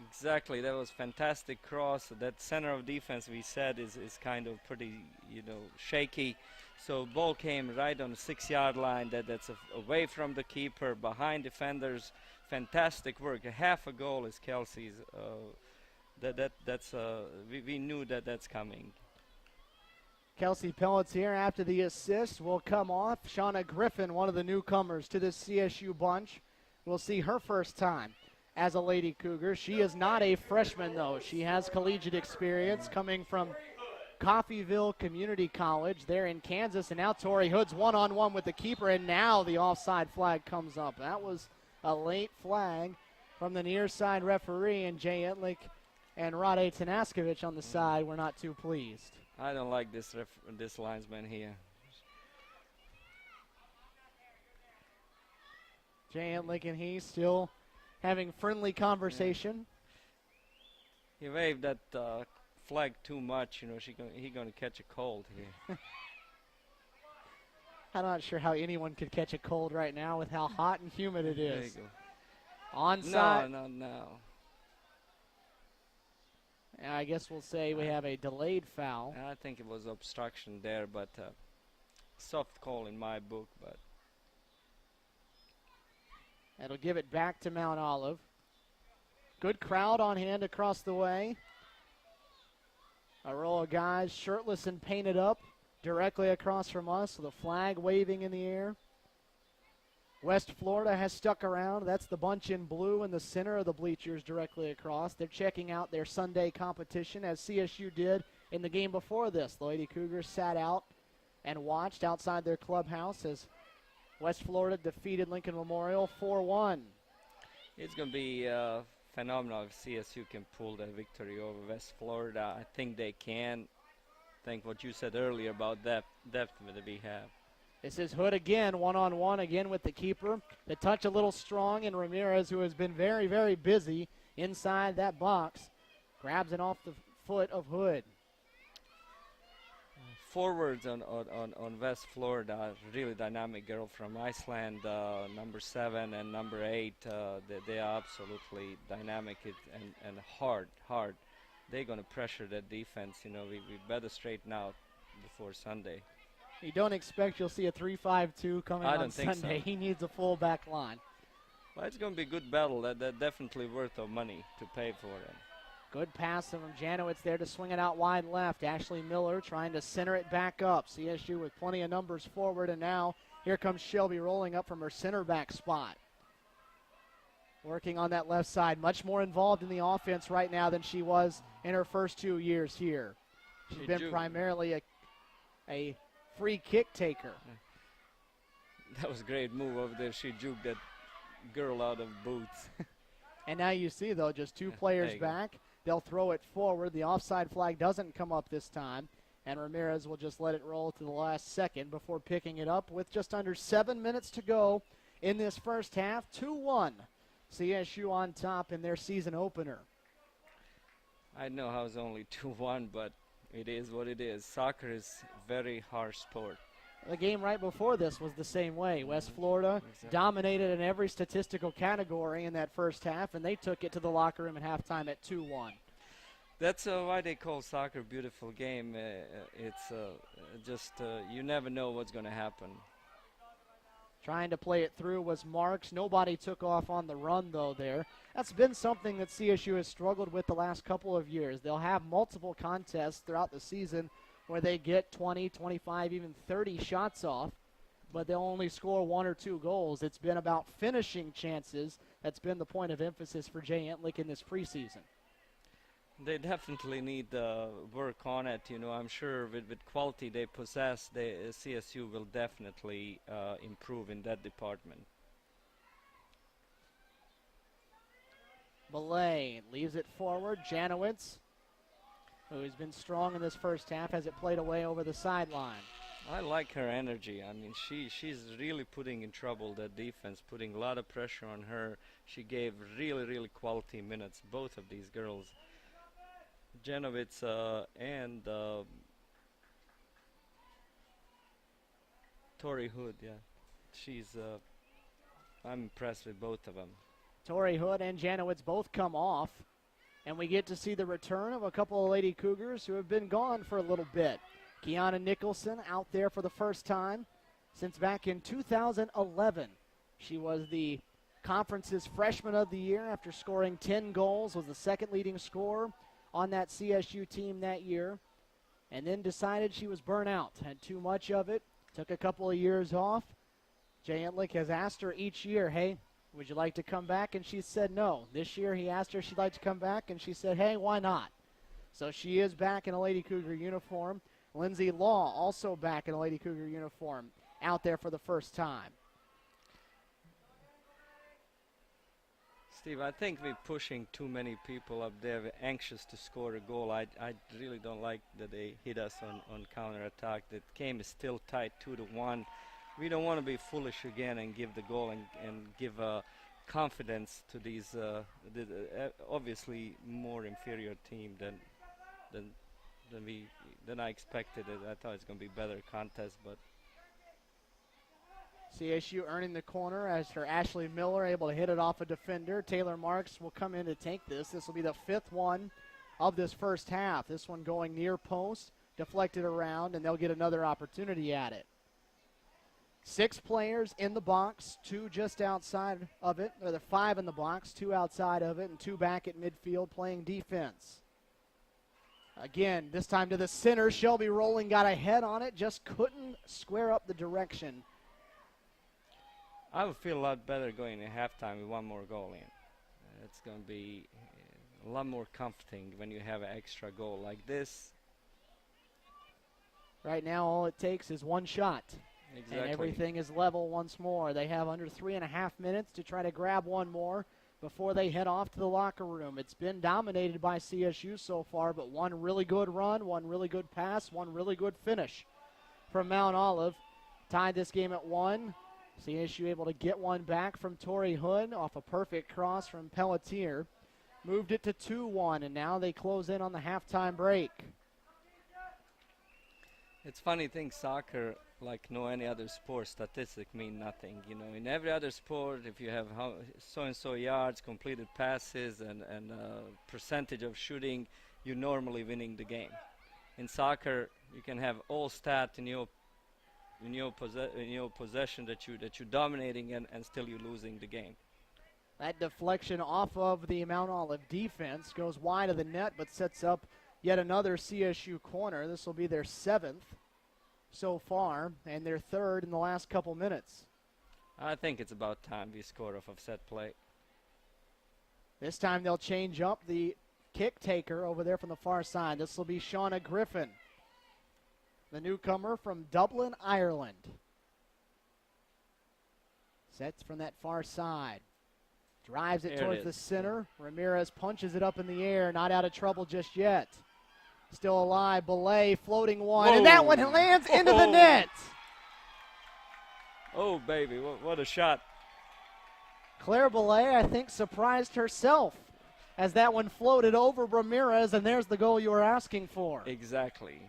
Exactly. That was fantastic cross. That center of defense, we said, is kind of pretty, shaky. So ball came right on the 6-yard line. That's away from the keeper, behind defenders. Fantastic work. A half a goal is Kelsey's. We knew that's coming. Kelsey Pelletier, after the assist, will come off. Shauna Griffin, one of the newcomers to this CSU bunch, will see her first time as a Lady Cougar. She is not a freshman, though. She has collegiate experience coming from Coffeyville Community College there in Kansas. And now Tori Hood's one-on-one with the keeper, and now the offside flag comes up. That was a late flag from the near side referee, and Jay Etlick and Rade Tanaskovich on the side were not too pleased. I don't like this linesman here. Jay Etlick and he still having friendly conversation. Yeah. He waved that flag too much. He's going to catch a cold here. I'm not sure how anyone could catch a cold right now with how hot and humid it is. There you go. Onside. No. I guess we'll say we have a delayed foul. I think it was obstruction there, but soft call in my book. But that'll give it back to Mount Olive. Good crowd on hand across the way. A row of guys shirtless and painted up directly across from us with a flag waving in the air. West Florida has stuck around. That's the bunch in blue in the center of the bleachers directly across. They're checking out their Sunday competition as CSU did in the game before this. The Lady Cougars sat out and watched outside their clubhouse as West Florida defeated Lincoln Memorial 4-1. It's going to be phenomenal if CSU can pull that victory over West Florida. I think they can. I think what you said earlier about depth that we have. This is Hood again, one-on-one again with the keeper. The touch a little strong, and Ramirez, who has been very, very busy inside that box, grabs it off the foot of Hood. Forwards on West Florida, really dynamic girl from Iceland, number 7 and number 8. They are absolutely dynamic and hard. They're going to pressure that defense. You know, we better straighten out before Sunday. You don't expect you'll see a 3-5-2 coming on Sunday. So. He needs a full back line. Well, it's going to be a good battle. That definitely worth of money to pay for it. Good pass from Janowitz there to swing it out wide left. Ashley Miller trying to center it back up. CSU with plenty of numbers forward, and now here comes Shelby rolling up from her center back spot. Working on that left side, much more involved in the offense right now than she was in her first 2 years here. She's been primarily a free kick taker. That was a great move over there. She juked that girl out of boots. And now you see, though, just 2 players back. They'll throw it forward. The offside flag doesn't come up this time, and Ramirez will just let it roll to the last second before picking it up with just under 7 minutes to go in this first half. 2-1. CSU on top in their season opener. I know how it's only 2-1, but it is what it is. Soccer is a very harsh sport. The game right before this was the same way. West Florida dominated in every statistical category in that first half, and they took it to the locker room at halftime at 2-1. That's why they call soccer a beautiful game. It's you never know what's going to happen. Trying to play it through was Marks. Nobody took off on the run, though, there. That's been something that CSU has struggled with the last couple of years. They'll have multiple contests throughout the season where they get 20, 25, even 30 shots off, but they'll only score 1 or 2 goals. It's been about finishing chances. That's been the point of emphasis for Jay Entlick in this preseason. They definitely need work on it. You know, I'm sure with quality they possess, CSU will definitely improve in that department. Belay leaves it forward. Janowitz, who's been strong in this first half, has it played away over the sideline. I like her energy. I mean, she's really putting in trouble that defense, putting a lot of pressure on her. She gave really quality minutes, both of these girls. Janowitz and Tori Hood, yeah. I'm impressed with both of them. Tori Hood and Janowitz both come off, and we get to see the return of a couple of Lady Cougars who have been gone for a little bit. Kiana Nicholson out there for the first time since back in 2011. She was the conference's freshman of the year after scoring 10 goals, was the second leading scorer on that CSU team that year, and then decided she was burnt out, had too much of it, took a couple of years off. Jay Entlick has asked her each year, hey, would you like to come back? And she said no. This year he asked her if she'd like to come back, and she said, hey, why not? So she is back in a Lady Cougar uniform. Lindsay Law also back in a Lady Cougar uniform, out there for the first time. Steve, I think we're pushing too many people up there. We're anxious to score a goal. I really don't like that they hit us on counterattack. The game is still tight, 2-1. We don't want to be foolish again and give the goal and give confidence to these obviously more inferior team than I expected. I thought it's going to be a better contest, but CSU earning the corner as her Ashley Miller able to hit it off a defender. Taylor Marks will come in to take this. This will be the 5th one of this first half. This one going near post, deflected around, and they'll get another opportunity at it. 6 players in the box, 2 just outside of it, or the 5 in the box, 2 outside of it, and 2 back at midfield playing defense. Again, this time to the center. Shelby Rowland got a head on it, just couldn't square up the direction. I would feel a lot better going in halftime with one more goal in. It's going to be a lot more comforting when you have an extra goal like this. Right now, all it takes is one shot. Exactly. And everything is level once more. They have under 3.5 minutes to try to grab one more before they head off to the locker room. It's been dominated by CSU so far, but one really good run, one really good pass, one really good finish from Mount Olive. Tied this game at 1. CSU able to get one back from Tori Hood off a perfect cross from Pelletier. Moved it to 2-1, and now they close in on the halftime break. It's funny thing, soccer, like no any other sport, statistics mean nothing. You know, in every other sport, if you have so-and-so yards, completed passes, and percentage of shooting, you're normally winning the game. In soccer, you can have all stats in your possession that you're dominating, and still you're losing the game. That deflection off of the Mount Olive defense goes wide of the net, but sets up yet another CSU corner. This will be their 7th so far, and their 3rd in the last couple minutes. I think it's about time we score off of set play. This time they'll change up the kick taker over there from the far side. This will be Shauna Griffin, the newcomer from Dublin, Ireland. Sets from that far side. Drives it towards the center. Ramirez punches it up in the air. Not out of trouble just yet. Still alive. Belay floating one. Whoa. And that one lands into the net. Oh, baby. What a shot. Claire Belay, I think, surprised herself as that one floated over Ramirez, and there's the goal you were asking for. Exactly.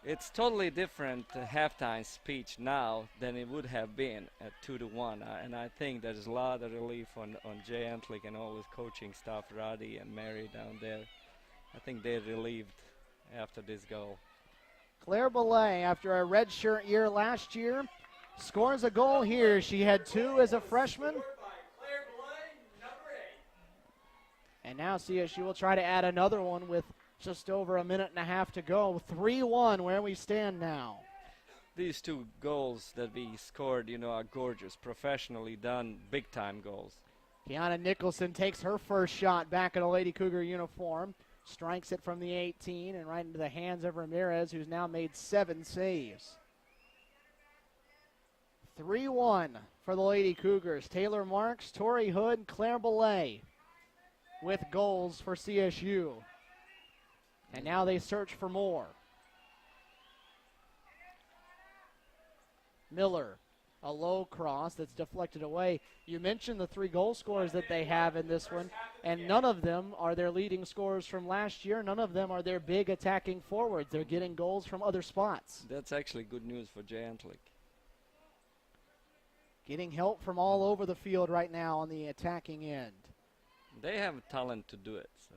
It's totally different halftime speech now than it would have been at 2-1, and I think there's a lot of relief on Jay Antlik and all his coaching staff, Roddy and Mary down there. I think they're relieved after this goal. Claire Belay, after a redshirt year last year, scores a goal here. She had 2 as a freshman. And now CSU will try to add another one with just over a minute and a half to go. 3-1 where we stand now. These 2 goals that we scored, are gorgeous, professionally done, big-time goals. Kiana Nicholson takes her first shot back in a Lady Cougar uniform. Strikes it from the 18 and right into the hands of Ramirez, who's now made 7 saves. 3-1 for the Lady Cougars. Taylor Marks, Tori Hood, Claire Belay with goals for CSU. And now they search for more. Miller, a low cross that's deflected away. You mentioned the 3 goal scorers that they have in this one, and none of them are their leading scorers from last year. None of them are their big attacking forwards. They're getting goals from other spots. That's actually good news for Jay Antlik. Getting help from all over the field right now on the attacking end. They have talent to do it. So.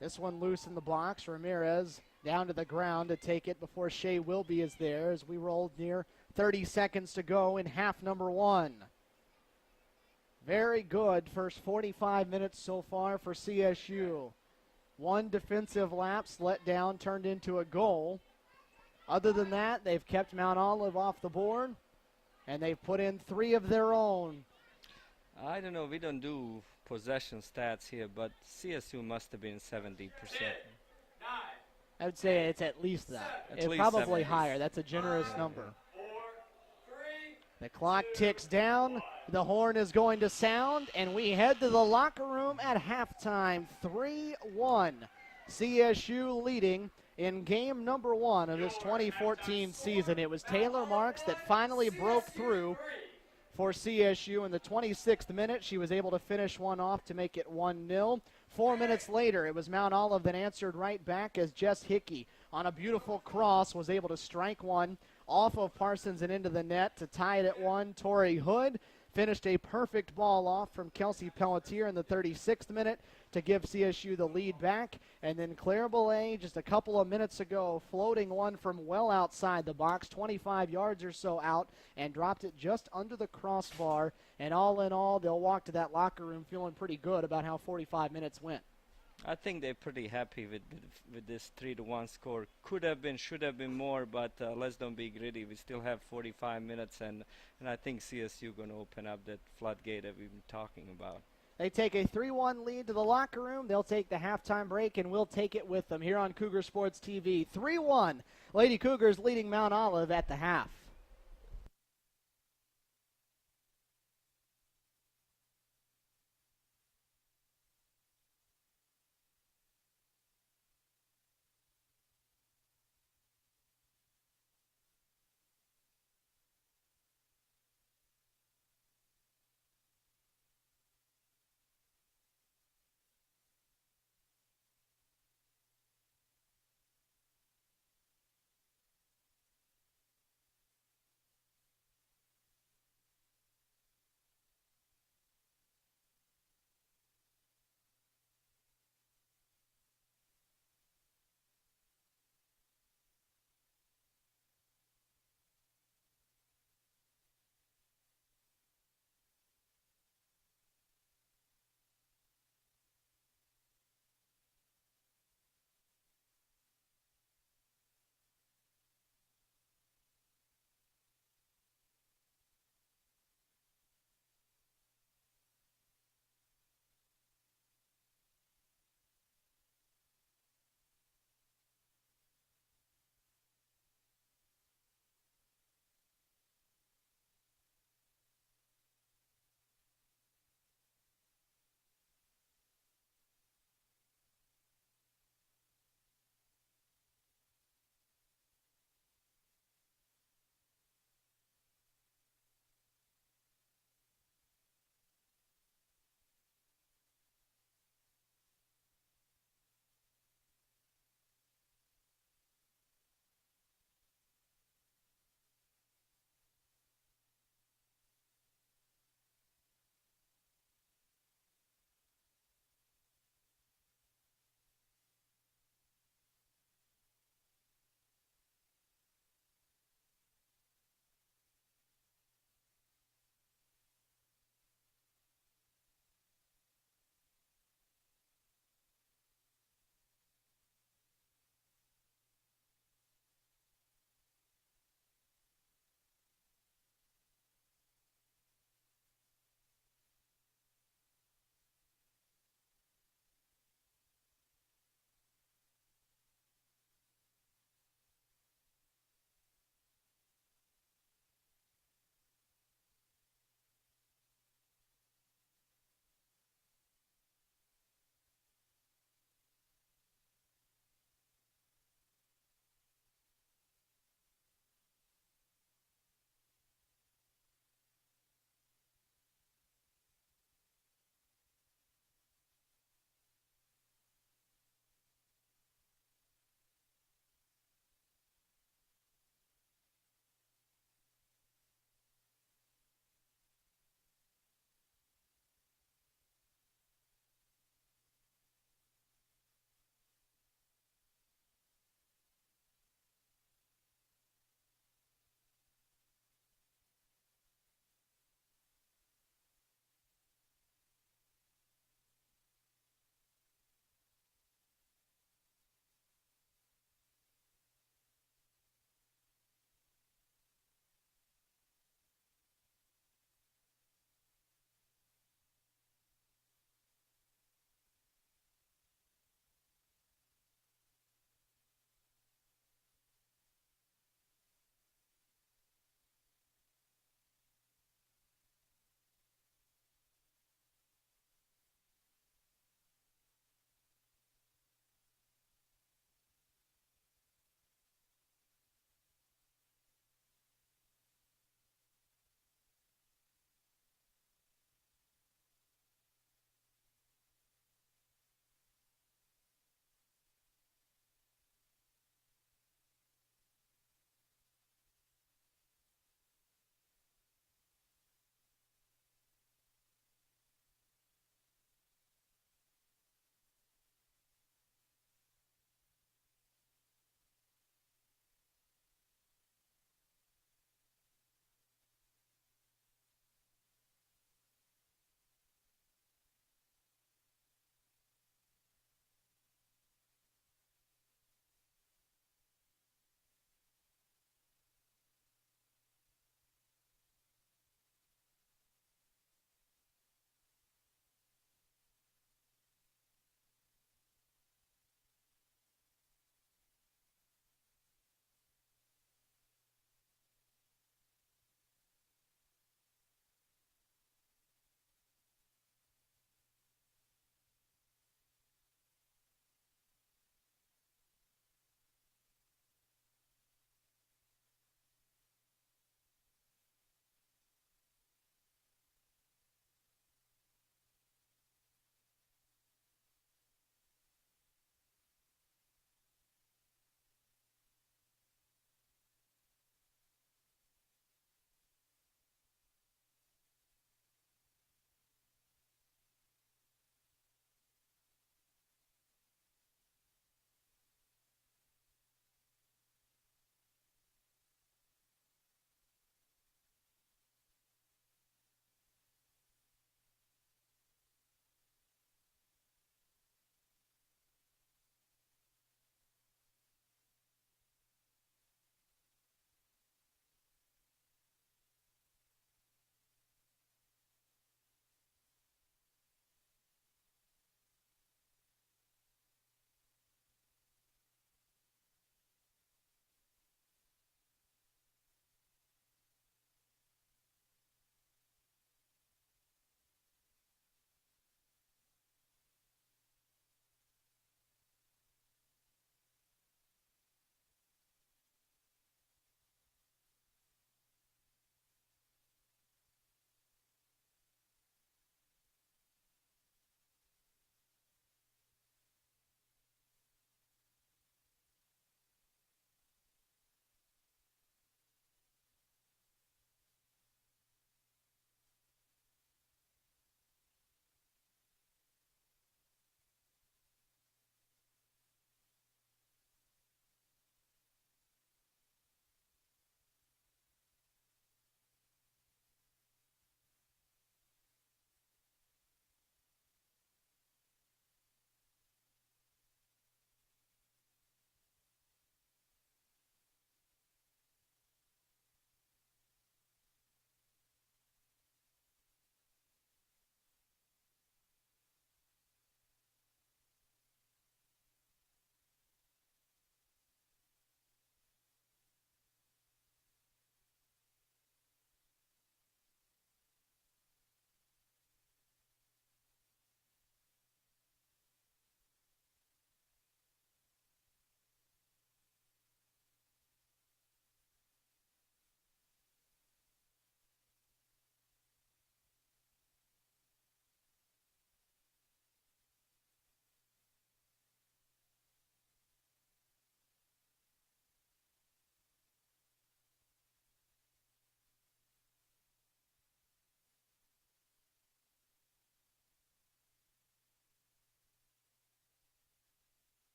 This one loose in the box. Ramirez down to the ground to take it before Shea Wilby is there as we rolled near 30 seconds to go in half number 1. Very good first 45 minutes so far for CSU. 1 defensive lapse let down, turned into a goal. Other than that, they've kept Mount Olive off the board, and they've put in 3 of their own. I don't know, we don't do possession stats here, but CSU must have been 70%. I would say it's at least that. At It's least probably 70. higher. That's a generous number. The clock ticks down. The horn is going to sound, and we head to the locker room at halftime. 3-1. CSU leading in game number 1 of this 2014 season. It was Taylor Marks that finally broke through for CSU in the 26th minute. She was able to finish one off to make it 1-0. 4 minutes later, it was Mount Olive that answered right back as Jess Hickey on a beautiful cross was able to strike one off of Parsons and into the net to tie it at 1. Tori Hood finished a perfect ball off from Kelsey Pelletier in the 36th minute to give CSU the lead back. And then Claire Belay just a couple of minutes ago floating one from well outside the box, 25 yards or so out, and dropped it just under the crossbar. And all in all, they'll walk to that locker room feeling pretty good about how 45 minutes went. I think they're pretty happy with this 3-1 score. Could have been, should have been more, but let's don't be greedy. We still have 45 minutes, and I think CSU going to open up that floodgate that we've been talking about. They take a 3-1 lead to the locker room. They'll take the halftime break, and we'll take it with them here on Cougar Sports TV. 3-1. Lady Cougars leading Mount Olive at the half.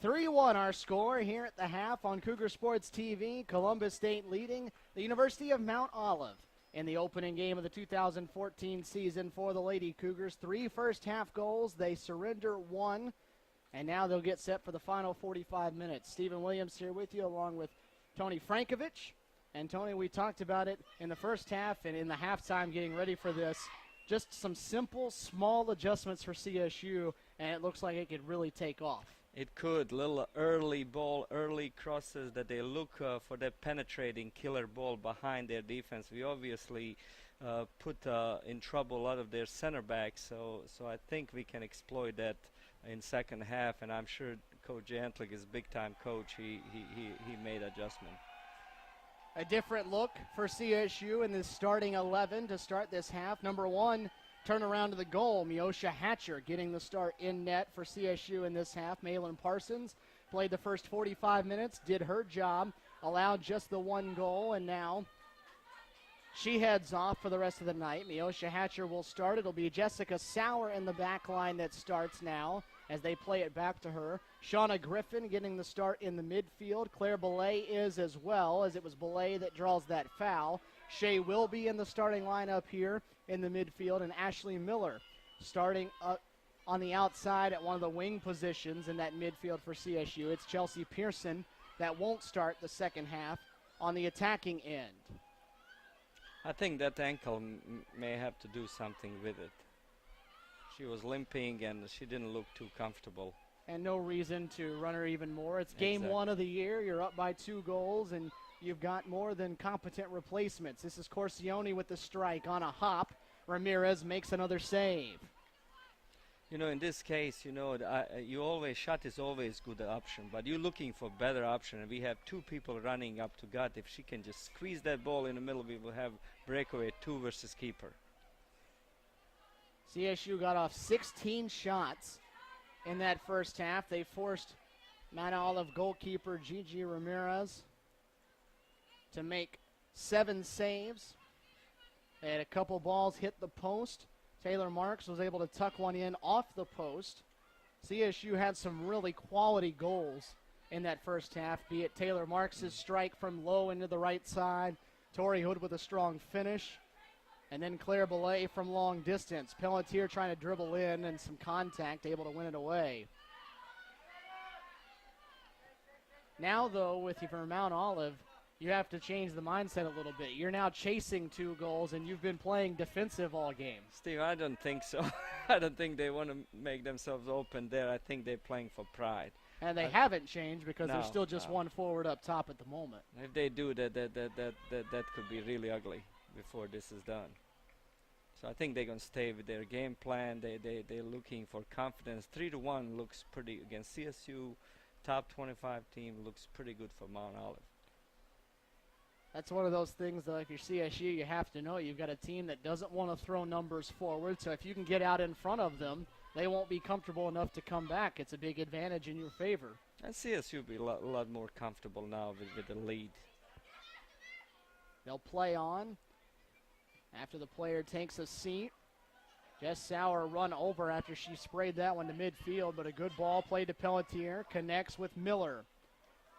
3-1 our score here at the half on Cougar Sports TV. Columbus State leading the University of Mount Olive in the opening game of the 2014 season for the Lady Cougars. 3 first-half goals. They surrender 1, and now they'll get set for the final 45 minutes. Stephen Williams here with you along with Tony Frankovich. And, Tony, we talked about it in the first half and in the halftime getting ready for this. Just some simple, small adjustments for CSU, and it looks like it could really take off. It could. Little early ball, early crosses that they look for that penetrating killer ball behind their defense. We obviously put in trouble a lot of their center backs, so I think we can exploit that in second half, and I'm sure Coach Jantlik is a big-time coach. He made adjustment. A different look for CSU in this starting 11 to start this half. Number 1, turn around to the goal. Miosha Hatcher getting the start in net for CSU in this half. Malin Parsons played the first 45 minutes, did her job, allowed just the 1 goal, and now she heads off for the rest of the night. Miosha Hatcher will start. It'll be Jessica Sauer in the back line that starts now as they play it back to her. Shauna Griffin getting the start in the midfield. Claire Belay is as well, as it was Belay that draws that foul. Shea will be in the starting lineup here in the midfield, and Ashley Miller starting up on the outside at one of the wing positions in that midfield for CSU. It's Chelsea Pearson that won't start the second half on the attacking end. I think that ankle may have to do something with it. She was limping and she didn't look too comfortable. And no reason to run her even more. It's game Exactly. 1 of the year. You're up by 2 goals, and you've got more than competent replacements. This is Corsione with the strike on a hop. Ramirez makes another save. You know, in this case, you know, shot is always good option, but you're looking for better option, and we have 2 people running up to gut. If she can just squeeze that ball in the middle, we will have breakaway 2 versus keeper. CSU got off 16 shots in that first half. They forced Mount Olive goalkeeper Gigi Ramirez to make 7 saves. They had a couple balls hit the post. Taylor Marks was able to tuck one in off the post. CSU had some really quality goals in that first half, be it Taylor Marks' strike from low into the right side, Tori Hood with a strong finish, and then Claire Belay from long distance. Pelletier trying to dribble in and some contact, able to win it away. Now, though, with for Mount Olive, you have to change the mindset a little bit. You're now chasing 2 goals, and you've been playing defensive all game. Steve, I don't think so. I don't think they want to make themselves open there. I think they're playing for pride. And they haven't changed because No, there's still just no. 1 forward up top at the moment. If they do that could be really ugly before this is done. So I think they're going to stay with their game plan. They're looking for confidence. 3-1 looks pretty against CSU. Top 25 team looks pretty good for Mount Olive. That's one of those things that if you're CSU, you have to know you've got a team that doesn't want to throw numbers forward. So if you can get out in front of them, they won't be comfortable enough to come back. It's a big advantage in your favor. And CSU will be a lot more comfortable now with the lead. They'll play on after the player takes a seat. Jess Sauer run over after she sprayed that one to midfield, but a good ball played to Pelletier. Connects with Miller.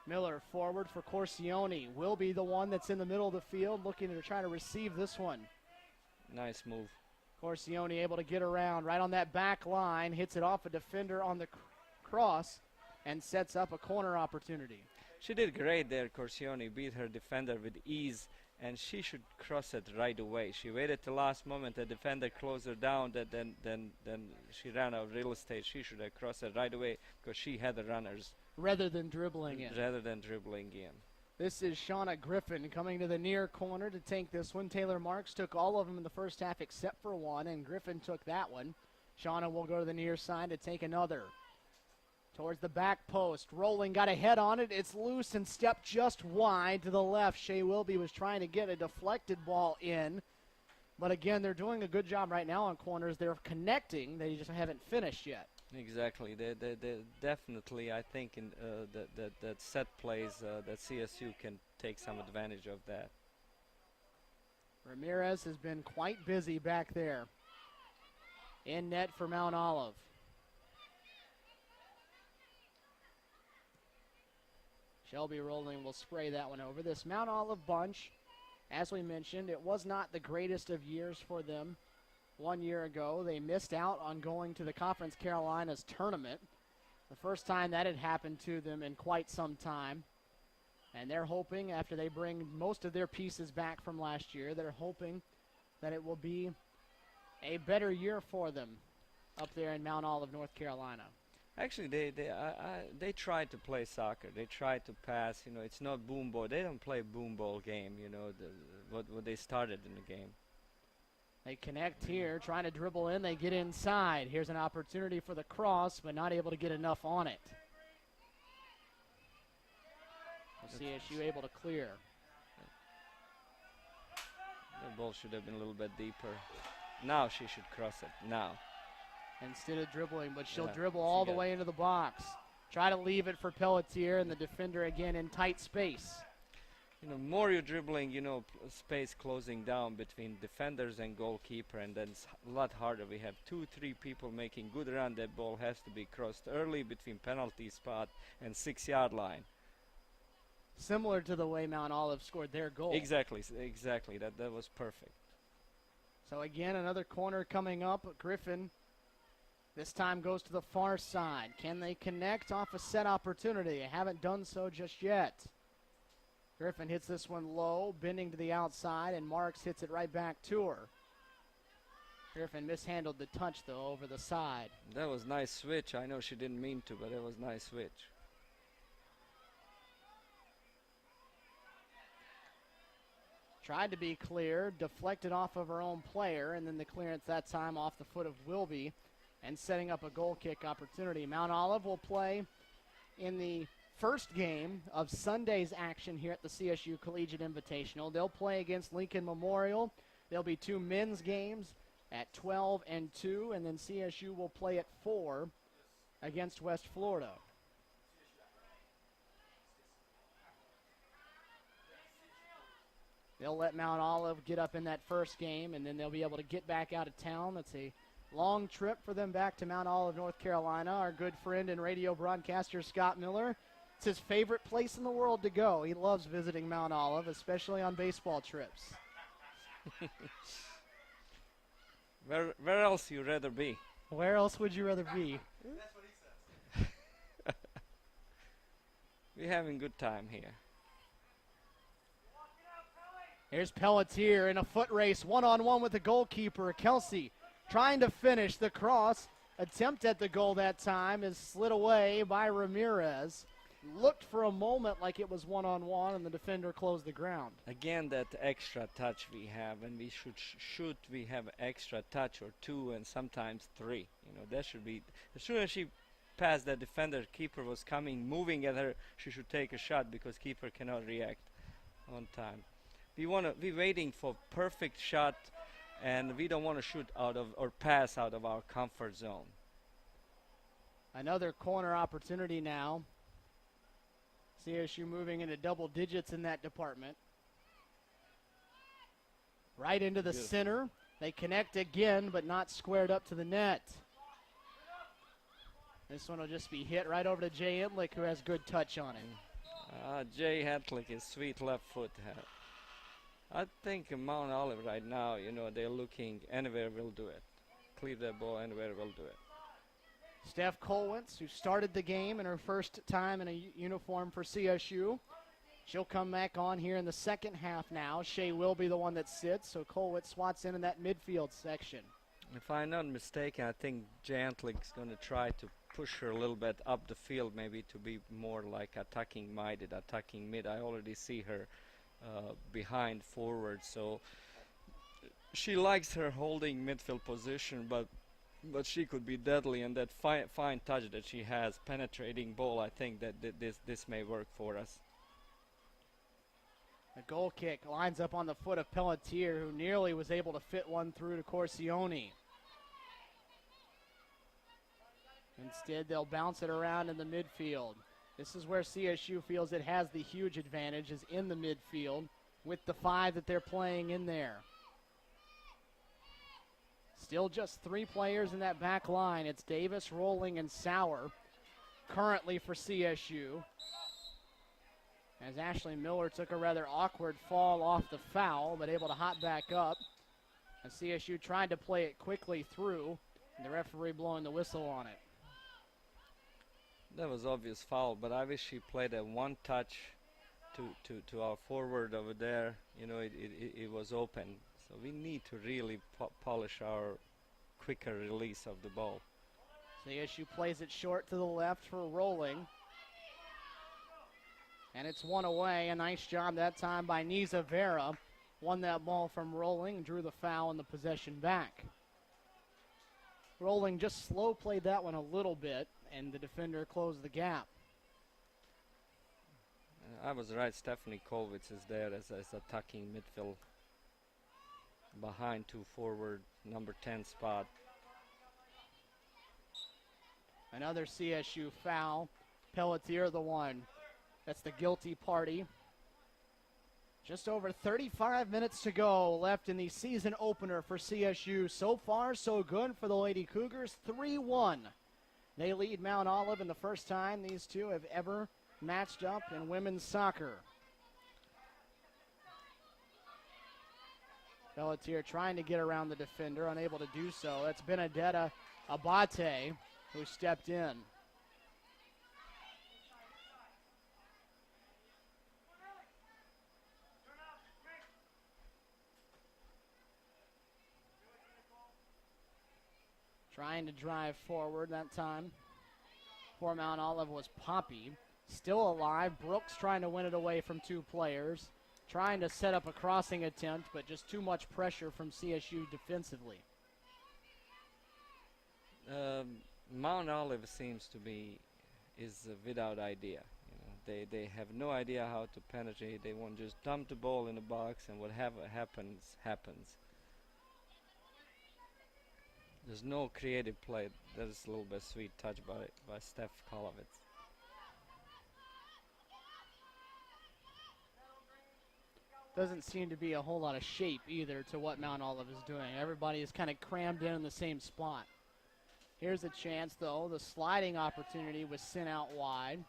Miller forward for Corsione. Will be the one that's in the middle of the field looking to try to receive this one. Nice move. Corsione able to get around right on that back line. Hits it off a defender on the cross and sets up a corner opportunity. She did great there. Corsione beat her defender with ease, and she should cross it right away. She waited till last moment. The defender closed her down. Then she ran out of real estate. She should have crossed it right away because she had the runners. Rather than dribbling in. Rather than dribbling in. This is Shauna Griffin coming to the near corner to take this one. Taylor Marks took all of them in the first half except for one, and Griffin took that one. Shauna will go to the near side to take another. Towards the back post. Rolling, got a head on it. It's loose and stepped just wide to the left. Shea Wilby was trying to get a deflected ball in. But again, they're doing a good job right now on corners. They're connecting. They just haven't finished yet. Exactly. They definitely, I think, in that set plays that CSU can take some advantage of that. Ramirez has been quite busy back there. In net for Mount Olive. Shelby Rolling will spray that one over. This Mount Olive bunch, as we mentioned, it was not the greatest of years for them. 1 year ago, they missed out on going to the Conference Carolinas tournament. The first time that had happened to them in quite some time. And they're hoping, after they bring most of their pieces back from last year, they're hoping that it will be a better year for them up there in Mount Olive, North Carolina. Actually, they try to play soccer. They try to pass. You know, it's not boom ball. They don't play boom ball game. You know, what they started in the game. They connect here, trying to dribble in. They get inside. Here's an opportunity for the cross, but not able to get enough on it. We'll see if she's able to clear. The ball should have been a little bit deeper. Now she should cross it. Now. Instead of dribbling, but she'll Yeah, dribble all the way into the box. Try to leave it for Pelletier, and the defender again in tight space. You know, more you're dribbling, you know, space closing down between defenders and goalkeeper, and then it's a lot harder. We have 2-3 people making good run. That ball has to be crossed early between penalty spot and 6-yard line. Similar to the way Mount Olive scored their goal. Exactly. That was perfect. So again, another corner coming up. Griffin this time goes to the far side. Can they connect off a set opportunity? They haven't done so just yet. Griffin hits this one low, bending to the outside, and Marks hits it right back to her. Griffin mishandled the touch, though, over the side. That was nice switch. I know she didn't mean to, but it was nice switch. Tried to be clear, deflected off of her own player, and then the clearance that time off the foot of Wilby, and setting up a goal kick opportunity. Mount Olive will play in the first game of Sunday's action here at the CSU Collegiate Invitational. They'll play against Lincoln Memorial. There'll be 2 men's games at 12 and 2, and then CSU will play at 4 against West Florida. They'll let Mount Olive get up in that first game, and then they'll be able to get back out of town. That's a long trip for them back to Mount Olive, North Carolina. Our good friend and radio broadcaster, Scott Miller, it's his favorite place in the world to go. He loves visiting Mount Olive, especially on baseball trips. Where else you rather be? Where else would you rather be? That's what he says. We're having good time here. Here's Pelletier in a foot race, one-on-one with the goalkeeper, Kelsey, trying to finish the cross. Attempt at the goal that time is slid away by Ramirez. Looked for a moment like it was one-on-one, and the defender closed the ground. Again, that extra touch we have, and we should we have extra touch or 2 and sometimes 3. You know, that should be, as soon as she passed that defender, keeper was coming, moving at her, she should take a shot because keeper cannot react on time. We want to be waiting for perfect shot, and we don't want to shoot out of or pass out of our comfort zone. Another corner opportunity now. CSU moving into double digits in that department. Right into the center. They connect again, but not squared up to the net. This one will just be hit right over to Jay Entlick, who has good touch on it. Jay Entlick is sweet left foot. I think Mount Olive right now, you know, they're looking anywhere will do it. Clear that ball, anywhere will do it. Steph Kolwitz, who started the game in her first time in a uniform for CSU. She'll come back on here in the second half now. Shea will be the one that sits, so Kolwitz swats in that midfield section. If I'm not mistaken, I think Jay Entlick's going to try to push her a little bit up the field, maybe to be more like attacking minded, attacking mid. I already see her behind forward, so she likes her holding midfield position, but she could be deadly, and that fine touch that she has, penetrating ball, I think that this may work for us. The goal kick lines up on the foot of Pelletier, who nearly was able to fit one through to Corsione. Instead, they'll bounce it around in the midfield. This is where CSU feels it has the huge advantage, is in the midfield with the 5 that they're playing in there. Still just 3 players in that back line. It's Davis, Rolling, and Sauer currently for CSU. as Ashley Miller took a rather awkward fall off the foul, but able to hop back up. And CSU tried to play it quickly through, and the referee blowing the whistle on it. That was obvious foul, but I wish he played a one touch to our forward over there. You know, it was open. So we need to really polish our quicker release of the ball. CSU plays it short to the left for Rolling. And it's one away. A nice job that time by Niza Vera. Won that ball from Rolling, drew the foul and the possession back. Rolling just slow played that one a little bit, and the defender closed the gap. I was right. Stephanie Kolwitz is there as attacking midfield behind two forward, number 10 spot. Another CSU foul. Pelletier the one. That's the guilty party. Just over 35 minutes to go left in the season opener for CSU. So far, so good for the Lady Cougars. 3-1. They lead Mount Olive in the first time these two have ever matched up in women's soccer. Pelletier trying to get around the defender, unable to do so. That's Benedetta Abate who stepped in. Trying to drive forward that time. For Mount Olive was Poppy. Still alive. Brooks trying to win it away from two players. Trying to set up a crossing attempt, but just too much pressure from CSU defensively. Mount Olive seems to be without idea. You know, they have no idea how to penetrate. They want to just dump the ball in the box, and whatever happens, happens. There's no creative play. There's a little bit sweet touch by Steph Kolovitz. Doesn't seem to be a whole lot of shape either to what Mount Olive is doing. Everybody is kind of crammed in the same spot. Here's a chance, though. The sliding opportunity was sent out wide.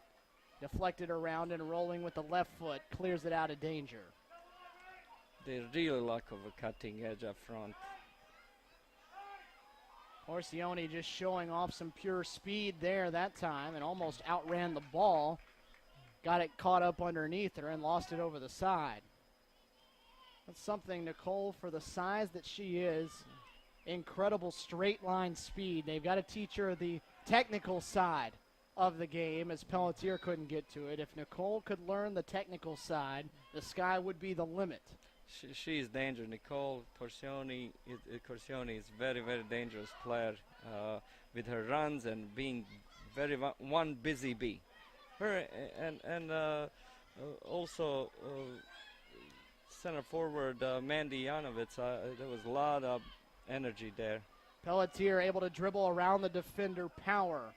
Deflected around and Rolling with the left foot. Clears it out of danger. They really lack of a cutting edge up front. Orsioni just showing off some pure speed there that time and almost outran the ball. Got it caught up underneath her and lost it over the side. That's something, Nicole, for the size that she is. Incredible straight line speed. They've got to teach her the technical side of the game, as Pelletier couldn't get to it. If Nicole could learn the technical side, the sky would be the limit. She is dangerous. Nicole Corsioni is a very, very dangerous player with her runs and being very one busy bee. Her and also center forward Mandy Yanovitz. There was a lot of energy there. Pelletier able to dribble around the defender. Power.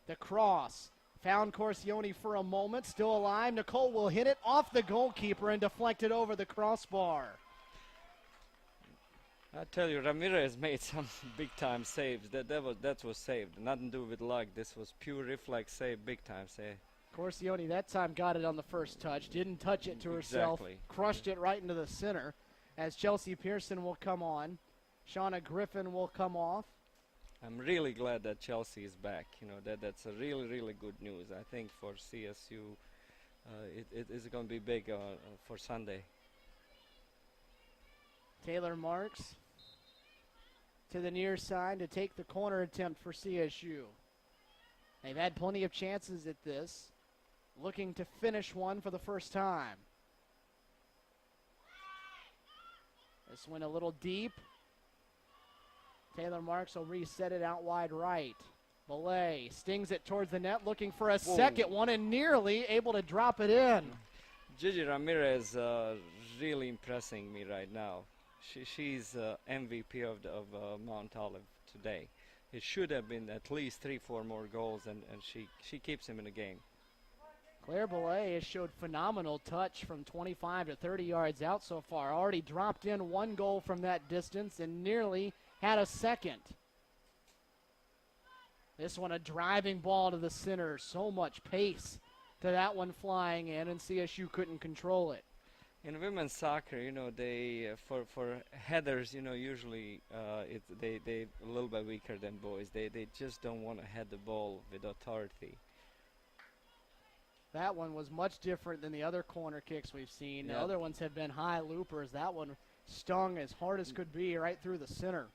The cross. Found Corsioni for a moment, still alive. Nicole will hit it off the goalkeeper and deflect it over the crossbar. I tell you, Ramirez made some big-time saves. That was saved. Nothing to do with luck. This was pure reflex save, big-time save. Corsioni that time got it on the first touch. Didn't touch it to herself. Exactly. Crushed it right into the center. As Chelsea Pearson will come on. Shauna Griffin will come off. I'm really glad that Chelsea is back. You know, that's a really, really good news. I think for CSU, it is going to be big for Sunday. Taylor Marks to the near side to take the corner attempt for CSU. They've had plenty of chances at this. Looking to finish one for the first time. This went a little deep. Taylor Marks will reset it out wide right. Belay stings it towards the net, looking for a second one, and nearly able to drop it in. Gigi Ramirez really impressing me right now. She's MVP of Mount Olive today. It should have been at least 3-4 more goals, and she keeps him in the game. Claire Belay has showed phenomenal touch from 25 to 30 yards out so far. Already dropped in one goal from that distance and nearly had a second. This one a driving ball to the center. So much pace to that one flying in, and CSU couldn't control it. In women's soccer, you know, they for headers, you know, usually they a little bit weaker than boys. They just don't want to head the ball with authority. That one was much different than the other corner kicks we've seen. The Yeah. other ones have been high loopers. That one stung as hard as could be right through the center.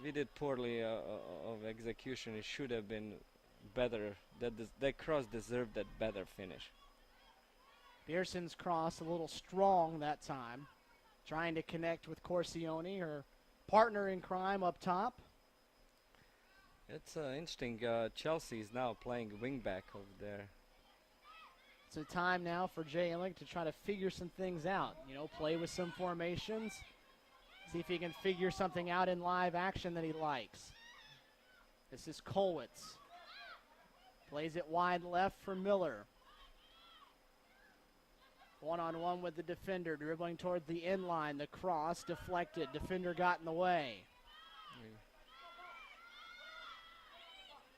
We did poorly of execution. It should have been better. That cross deserved that better finish. Pearson's cross a little strong that time. Trying to connect with Corsione, her partner in crime up top. It's interesting. Chelsea is now playing wingback over there. It's a time now for Jay Illich to try to figure some things out. You know, play with some formations. See if he can figure something out in live action that he likes. This is Kolwitz. Plays it wide left for Miller. One-on-one with the defender, dribbling toward the end line. The cross deflected. Defender got in the way.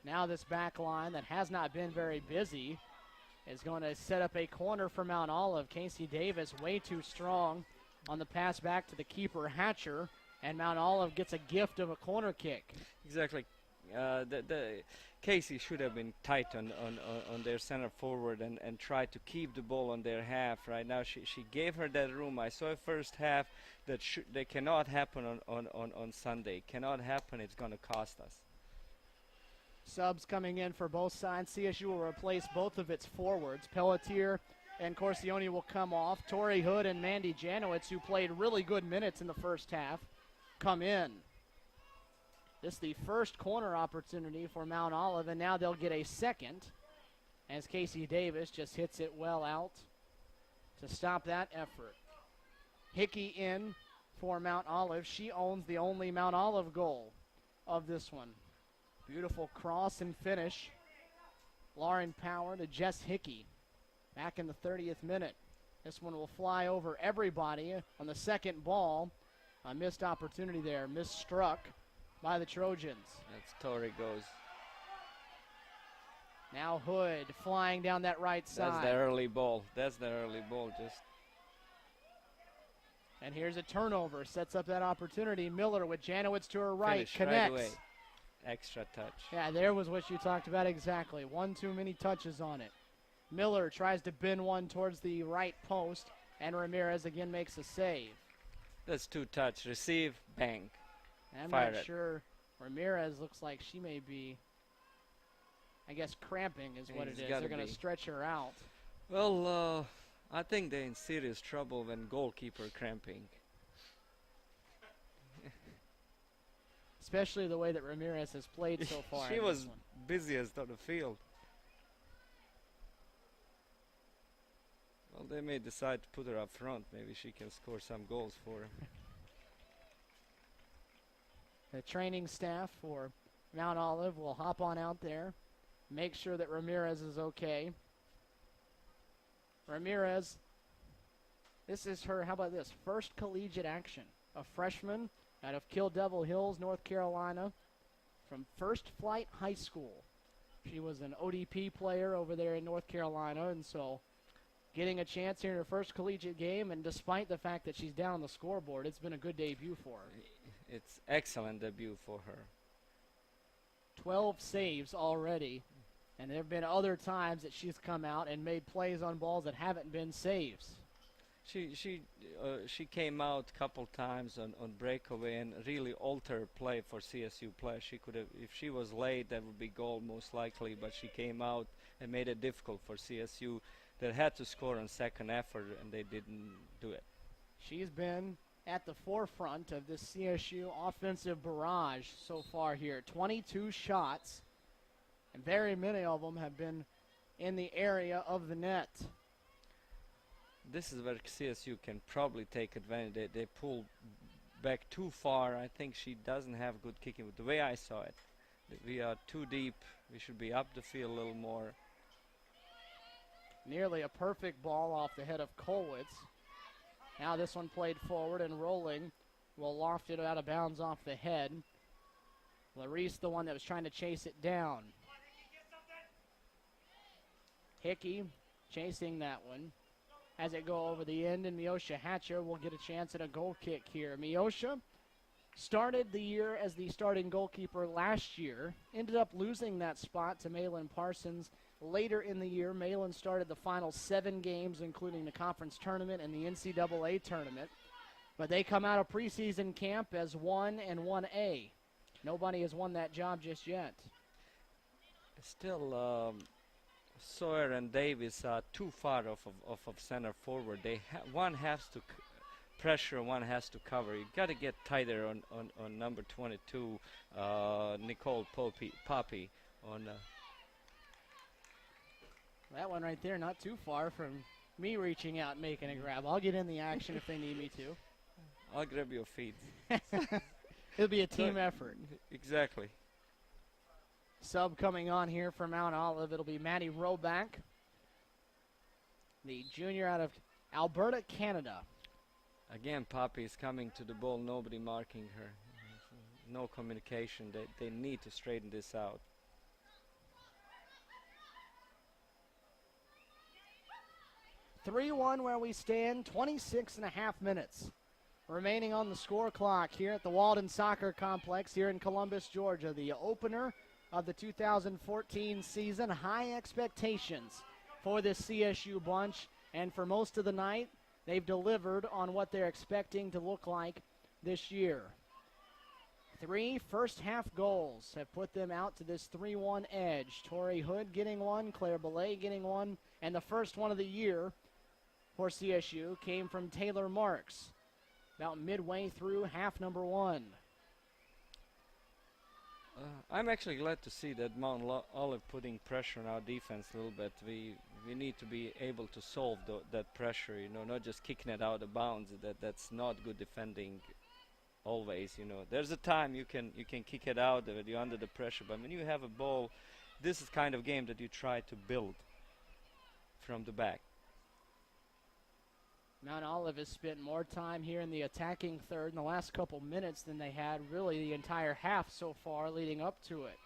Now this back line that has not been very busy is going to set up a corner for Mount Olive. Casey Davis way too strong on the pass back to the keeper, Hatcher, and Mount Olive gets a gift of a corner kick. Exactly. The Casey should have been tight on their center forward and tried to keep the ball on their half. Right now she gave her that room. I saw first half that cannot happen on Sunday. Cannot happen. It's going to cost us. Subs coming in for both sides. CSU will replace both of its forwards. Pelletier and Corsione will come off. Tori Hood and Mandy Janowitz, who played really good minutes in the first half, come in. This is the first corner opportunity for Mount Olive, and now they'll get a second as Casey Davis just hits it well out to stop that effort. Hickey in for Mount Olive. She owns the only Mount Olive goal of this one. Beautiful cross and finish. Lauren Power to Jess Hickey back in the 30th minute. This one will fly over everybody on the second ball. A missed opportunity there, misstruck by the Trojans. That's Tori goes. Now Hood flying down that right side. That's the early ball. That's the early ball. Just. And here's a turnover. Sets up that opportunity. Miller with Janowitz to her right. Finish Connects. right away. Extra touch. Yeah, there was what you talked about exactly. One too many touches on it. Miller tries to bend one towards the right post, and Ramirez again makes a save. That's two touch. Receive, bang. I'm Fire not it. sure. Ramirez looks like she may be, I guess, cramping is what it It's is. gotta They're going to be. stretch her out. Well, I think they're in serious trouble when goalkeeper cramping. Especially the way that Ramirez has played so far. She in was this one. busiest on the field. Well, they may decide to put her up front. Maybe she can score some goals for them. The training staff for Mount Olive will hop on out there, make sure that Ramirez is okay. Ramirez, this is her, how about this, first collegiate action. A freshman out of Kill Devil Hills, North Carolina, from First Flight High School. She was an ODP player over there in North Carolina, and so getting a chance here in her first collegiate game, and despite the fact that she's down on the scoreboard, it's been a good debut for her. It's excellent debut for her. 12 saves already, and there have been other times that she's come out and made plays on balls that haven't been saves. She came out a couple times on breakaway and really altered play for CSU play. She could have, if she was late, that would be goal most likely. But she came out and made it difficult for CSU. That had to score on second effort, and they didn't do it. She's been at the forefront of this CSU offensive barrage so far here. 22 shots, and very many of them have been in the area of the net. This is where CSU can probably take advantage. They pull back too far. I think she doesn't have good kicking. But the way I saw it, we are too deep. We should be up the field a little more. Nearly a perfect ball off the head of Kolwitz. Now this one played forward and rolling. Will loft it out of bounds off the head. Larice, the one that was trying to chase it down. Hickey chasing that one. As it go over the end, and Miosha Hatcher will get a chance at a goal kick here. Miosha started the year as the starting goalkeeper last year. Ended up losing that spot to Malin Parsons later in the year. Malin started the final 7 games, including the conference tournament and the NCAA tournament. But they come out of preseason camp as 1 and 1A. Nobody has won that job just yet. Still, Sawyer and Davis are too far off of center forward. One has to pressure, one has to cover. You got to get tighter on number 22, Nicole Poppy. That one right there, not too far from me reaching out and making a grab. I'll get in the action if they need me to. I'll grab your feet. It'll be a team effort. Exactly. Sub coming on here for Mount Olive. It'll be Maddie Roback, the junior out of Alberta, Canada. Again, Poppy is coming to the ball, nobody marking her. No communication. They need to straighten this out. (3-1) where we stand, 26.5 minutes remaining on the score clock here at the Walden Soccer Complex here in Columbus, Georgia. The opener of the 2014 season. High expectations for this CSU bunch, and for most of the night, they've delivered on what they're expecting to look like this year. 3 first-half goals have put them out to this 3-1 edge. Tori Hood getting one, Claire Belay getting one, and the first one of the year for CSU came from Taylor Marks about midway through half number 1. I'm actually glad to see that Mount Olive putting pressure on our defense a little bit. We need to be able to solve that pressure, not just kicking it out of bounds. That's not good defending always, There's a time you can kick it out when you're under the pressure, but when you have a ball, this is kind of game that you try to build from the back. Mount Olive has spent more time here in the attacking third in the last couple minutes than they had really the entire half so far leading up to it.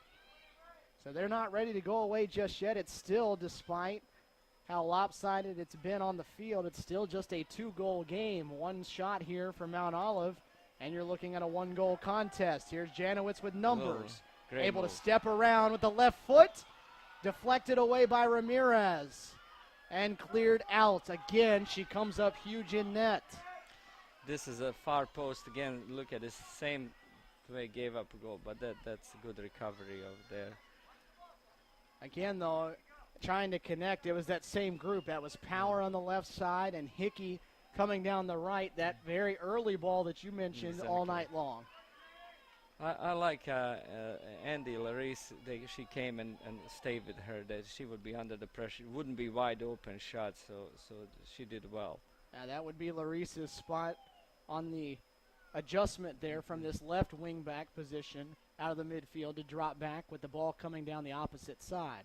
So they're not ready to go away just yet. It's still, despite how lopsided it's been on the field, it's still just a 2-goal game. One shot here for Mount Olive, and you're looking at a 1-goal contest. Here's Janowitz with numbers. Able to step around with the left foot. Deflected away by Ramirez. And cleared out. Again, she comes up huge in net. This is a far post. Again, look at this same way gave up a goal, but that's a good recovery over there. Again, though, trying to connect, it was that same group. That was Power on the left side and Hickey coming down the right. That very early ball that you mentioned all night long. I like Andy Larice. She came and stayed with her. That she would be under the pressure. It wouldn't be wide open shots, so she did well. That would be Larice's spot on the adjustment there from this left wing back position out of the midfield to drop back with the ball coming down the opposite side.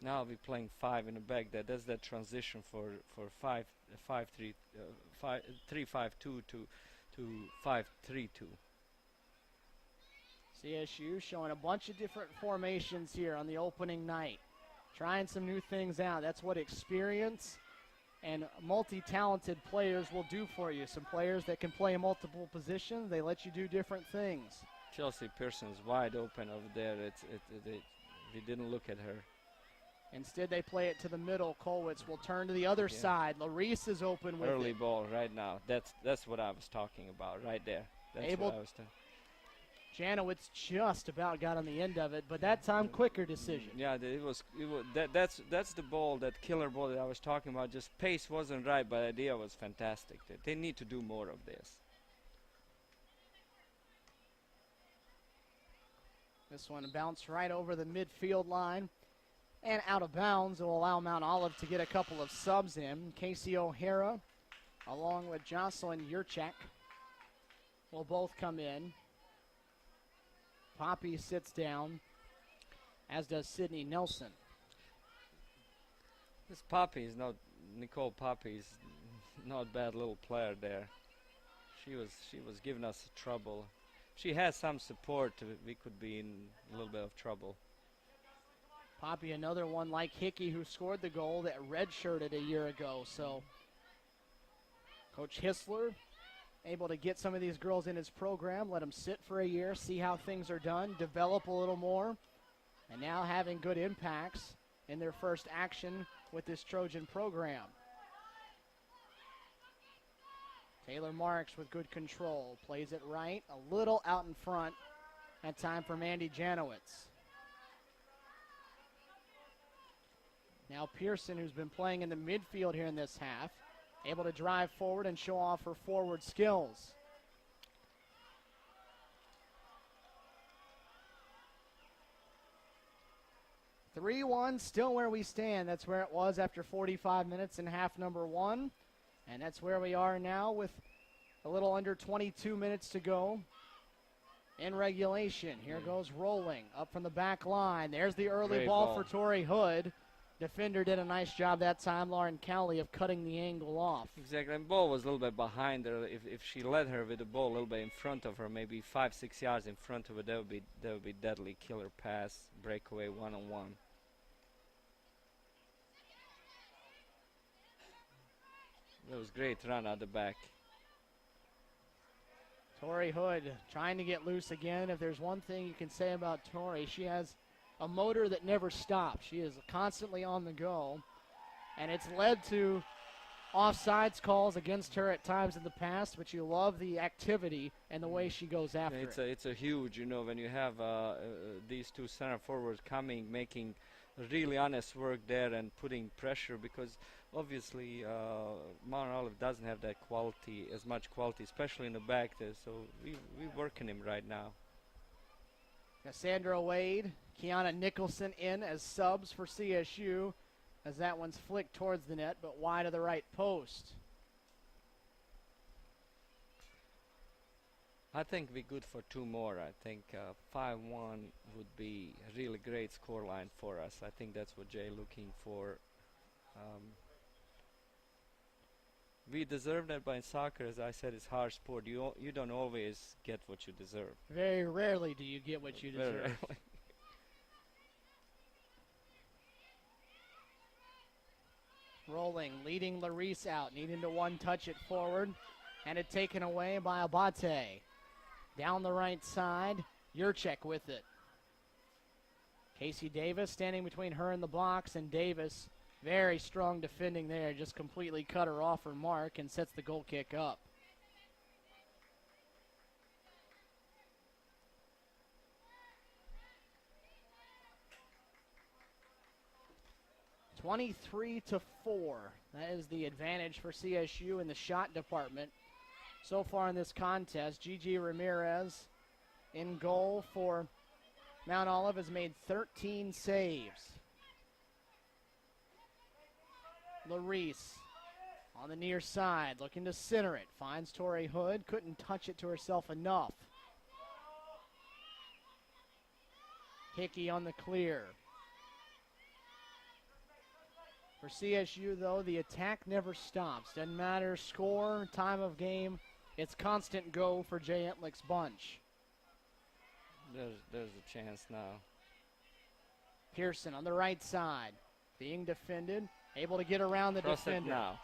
Now we're playing 5 in the back. That's that transition for 3-5-2 to 5-3-2. CSU showing a bunch of different formations here on the opening night. Trying some new things out. That's what experience and multi-talented players will do for you. Some players that can play in multiple positions, they let you do different things. Chelsea Pearson's wide open over there. We didn't look at her. Instead, they play it to the middle. Kolwitz will turn to the other side. Larice is open with early it. Ball right now. That's what I was talking about right there. That's what I was Janowitz just about got on the end of it, but that time quicker decision. Yeah, that's the ball, that killer ball that I was talking about. Just pace wasn't right, but idea was fantastic. They need to do more of this. This one bounced right over the midfield line and out of bounds. It will allow Mount Olive to get a couple of subs in. Casey O'Hara along with Jocelyn Yurchak will both come in. Poppy sits down, as does Sydney Nelson. This Poppy is not, Nicole Poppy is not a bad little player there. She was giving us trouble. she has some support, we could be in a little bit of trouble. Poppy, another one like Hickey, who scored the goal that redshirted a year ago. So Coach Hissler able to get some of these girls in his program, let them sit for a year, see how things are done, develop a little more, and now having good impacts in their first action with this Trojan program. Taylor Marks with good control, plays it right, a little out in front. That time for Mandy Janowitz. Now Pearson, who's been playing in the midfield here in this half, able to drive forward and show off her forward skills. (3-1) still where we stand. That's where it was after 45 minutes in half number one. And that's where we are now with a little under 22 minutes to go in regulation. Here goes Rolling up from the back line. There's the early Great ball ball for Tori Hood. Defender did a nice job that time, Lauren Cowley, of cutting the angle off. Exactly, and ball was a little bit behind her. If she led her with the ball a little bit in front of her, maybe 5-6 yards in front of her, that would be deadly killer pass, breakaway one-on-one. That was great run out the back. Tori Hood trying to get loose again. If there's one thing you can say about Tori, she has a motor that never stops. She is constantly on the go, and it's led to offsides calls against her at times in the past, but you love the activity and the way she goes after it. It's a huge, when you have these two center forwards coming, making really honest work there and putting pressure, because obviously Mount Olive doesn't have that quality, as much quality, especially in the back there, so we're working him right now. Cassandra Wade, Kiana Nicholson in as subs for CSU, as that one's flicked towards the net, but wide of the right post. I think we're good for two more. I think 5-1 would be a really great scoreline for us. I think that's what Jay looking for. We deserve that, but in soccer, as I said, it's hard sport. You don't always get what you deserve. Very rarely do you get what you Very deserve. rarely. Rolling, leading Larice out, needing to one-touch it forward, and it taken away by Abate. Down the right side, Yurchek with it. Casey Davis standing between her and the box, and Davis, very strong defending there, just completely cut her off her mark and sets the goal kick up. (23-4). That is the advantage for CSU in the shot department. So far in this contest, Gigi Ramirez in goal for Mount Olive has made 13 saves. Larice on the near side, looking to center it. Finds Tori Hood, couldn't touch it to herself enough. Hickey on the clear. For CSU, though, the attack never stops. Doesn't matter score, time of game. It's constant go for Jay Entlich's bunch. There's a chance now. Pearson on the right side, being defended, able to get around the Cross it defender. now.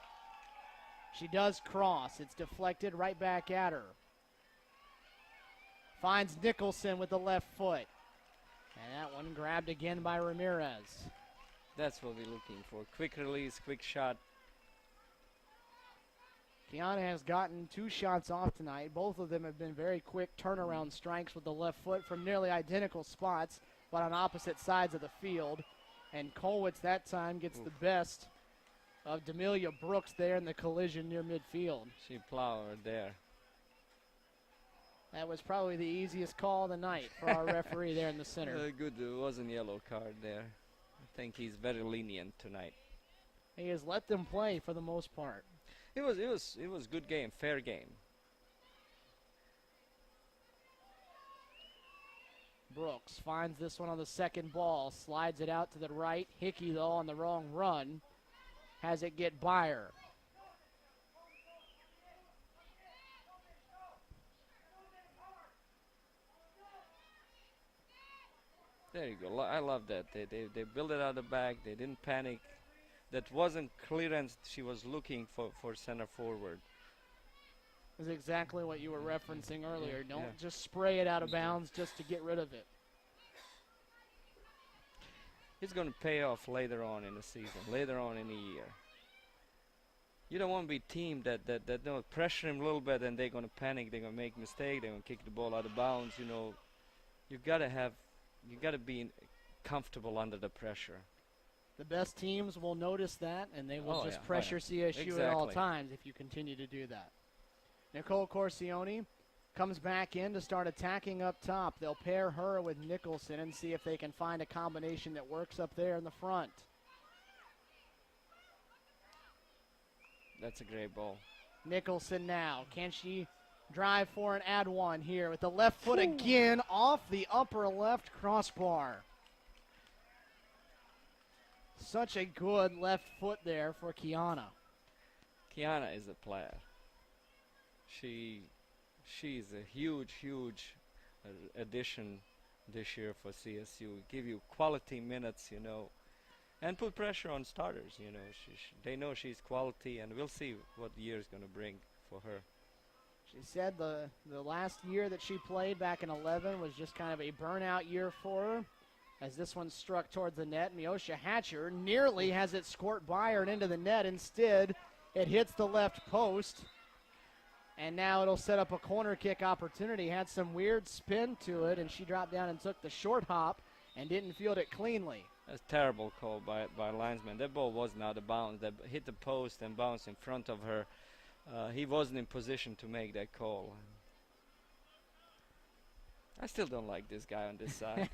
She does cross. It's deflected right back at her. Finds Nicholson with the left foot. And that one grabbed again by Ramirez. That's what we're looking for. Quick release, quick shot. Kiana has gotten 2 shots off tonight. Both of them have been very quick turnaround strikes with the left foot from nearly identical spots, but on opposite sides of the field. And Colwitz that time gets the best of D'Amelia Brooks there in the collision near midfield. She plowed there. That was probably the easiest call of the night for our referee there in the center. Good, it wasn't yellow card there. I think he's very lenient tonight. He has let them play for the most part. It was good game, fair game. Brooks finds this one on the second ball, slides it out to the right. Hickey, though, on the wrong run, has it get by her. There you go. I love that. They built it out the back. They didn't panic. That wasn't clearance. She was looking for center forward. Is exactly what you were referencing earlier. Don't Yeah. just spray it out of bounds just to get rid of it. It's going to pay off later on in the season, later on in the year. You don't want to be a team that don't pressure him a little bit and they're going to panic. They're going to make a mistake. They're going to kick the ball out of bounds. You know, you got to be comfortable under the pressure. The best teams will notice that, and they will Oh, just yeah. pressure Oh, yeah. CSU at all Exactly. times if you continue to do that. Nicole Corsione comes back in to start attacking up top. They'll pair her with Nicholson and see if they can find a combination that works up there in the front. That's a great ball. Nicholson now. Can she drive for an add one here with the left foot again off the upper left crossbar? Such a good left foot there for Kiana. Kiana is a player. She's a huge addition this year for CSU. Give you quality minutes, you know, and put pressure on starters. You know, they know she's quality, and we'll see what the year is going to bring for her. She said the last year that she played back in 11 was just kind of a burnout year for her, as this one struck towards the net. Miosha Hatcher nearly has it squirt by her and into the net. Instead, it hits the left post. And now it'll set up a corner kick opportunity. Had some weird spin to it, and she dropped down and took the short hop and didn't field it cleanly. That's a terrible call by linesman. That ball wasn't out of bounds. That hit the post and bounced in front of her. He wasn't in position to make that call. I still don't like this guy on this side.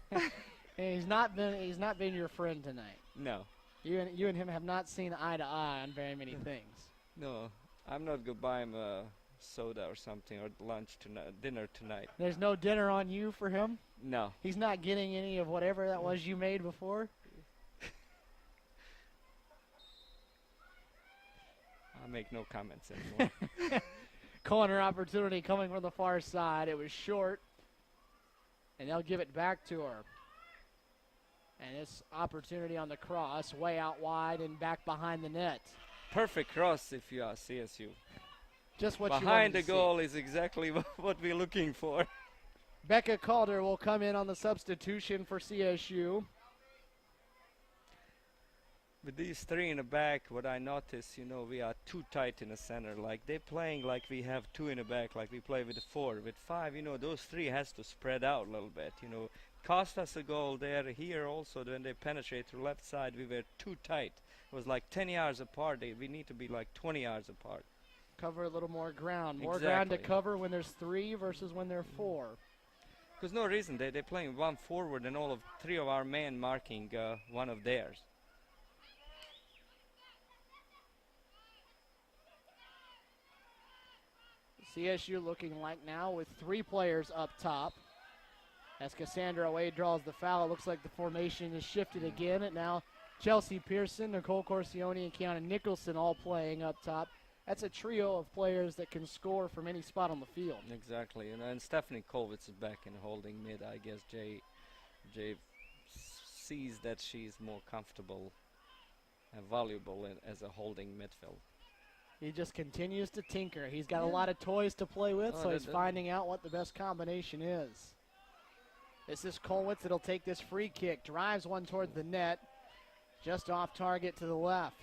He's not been your friend tonight. No. You and him have not seen eye to eye on very many things. No, I'm not gonna buy him a soda or something or lunch tonight, dinner tonight. There's no dinner on you for him? No. He's not getting any of whatever that was you made before? I'll make no comments anymore. Corner opportunity coming from the far side. It was short, and they'll give it back to her. And this opportunity on the cross, way out wide and back behind the net. Perfect cross if you are CSU. Just what you Behind wanted the to see. goal is exactly what we're looking for. Becca Calder will come in on the substitution for CSU. With these three in the back, what I notice, you know, we are too tight in the center. Like they're playing like we have two in the back, like we play with the four. With five, you know, those three has to spread out a little bit. You know, cost us a goal there. Here also, when they penetrate to the left side, we were too tight. It was like 10 yards apart. We need to be like 20 yards apart. Cover a little more ground. More ground to Exactly. cover when there's three versus when there are four. Because no reason they're playing one forward and all of three of our men marking one of theirs. CSU looking like now with three players up top. As Cassandra Wade draws the foul, it looks like the formation is shifted again. And now Chelsea Pearson, Nicole Corsione, and Kiana Nicholson all playing up top. That's a trio of players that can score from any spot on the field. Exactly, and Stephanie Kolwitz is back in holding mid. I guess Jay sees that she's more comfortable and valuable as a holding midfield. He just continues to tinker. He's got a lot of toys to play with, Oh, so he's that- finding out what the best combination is. This is Kolwitz that'll take this free kick, drives one toward the net, just off target to the left.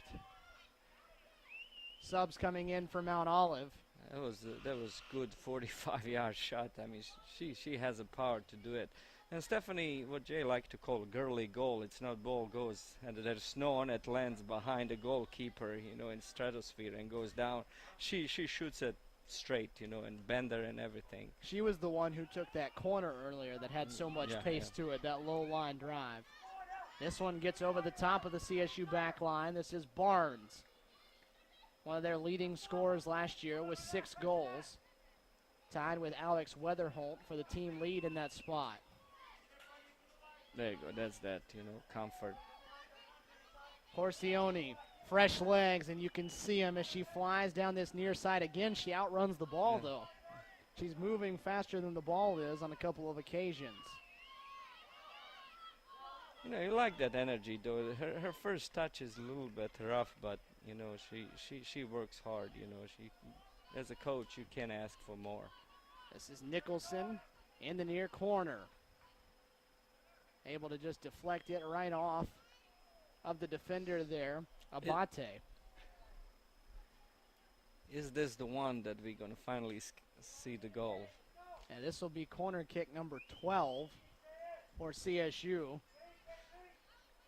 Subs coming in for Mount Olive. That was good 45-yard shot. I mean, she has the power to do it. And Stephanie, what Jay like to call girly goal, it's not ball goes and there's snow on it, lands behind the goalkeeper, you know, in stratosphere and goes down. She shoots it straight, you know, and bender and everything. She was the one who took that corner earlier that had so much Yeah, pace to it, that low line drive. This one gets over the top of the CSU back line. This is Barnes, one of their leading scorers last year with 6 goals, tied with Alex Weatherholt for the team lead in that spot. There you go. That's that, you know, comfort. Corsione, fresh legs, and you can see him as she flies down this near side again. She outruns the ball, Yeah. though. She's moving faster than the ball is on a couple of occasions. You know, you like that energy, though. Her first touch is a little bit rough, but you know, she works hard. You know, as a coach, you can't ask for more. This is Nicholson in the near corner. Able to just deflect it right off of the defender there, Abate. Is this the one that we're gonna finally see the goal? And this will be corner kick number 12 for CSU.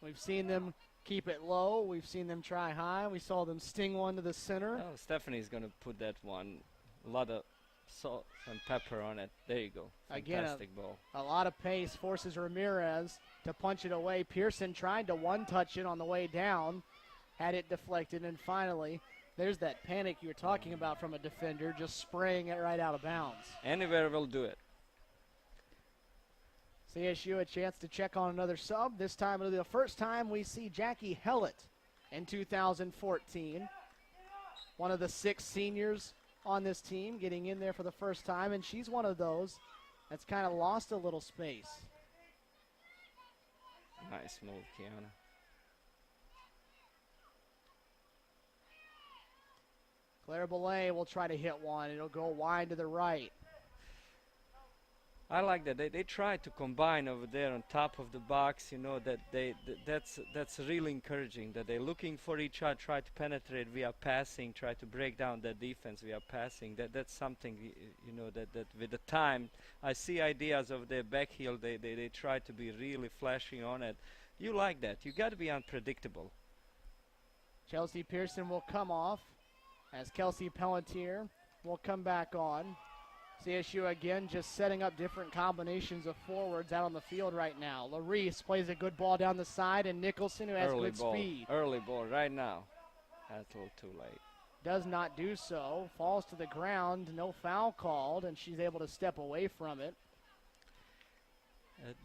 We've seen them keep it low. We've seen them try high. We saw them sting one to the center. Oh, Stephanie's gonna put that one. A lot of salt and pepper on it. There you go. Again, Fantastic ball. A lot of pace forces Ramirez to punch it away. Pearson tried to one-touch it on the way down, had it deflected, and finally, there's that panic you were talking about from a defender, just spraying it right out of bounds. Anywhere will do it. CSU a chance to check on another sub. This time it'll be the first time we see Jackie Hellett in 2014. One of the 6 seniors on this team getting in there for the first time, and she's one of those that's kind of lost a little space. Nice move, Kiana. Claire Belay will try to hit one. It'll go wide to the right. I like that they try to combine over there on top of the box. You know that that's really encouraging. That they're looking for each other, try to penetrate via passing, try to break down their defense via passing. That's something you know that with the time I see ideas of their back heel. They try to be really flashy on it. You like that? You got to be unpredictable. Chelsea Pearson will come off as Kelsey Pelletier will come back on. CSU again just setting up different combinations of forwards out on the field right now. Larice plays a good ball down the side, and Nicholson, who has good speed. Early ball right now. That's a little too late. Does not do so. Falls to the ground. No foul called, and she's able to step away from it.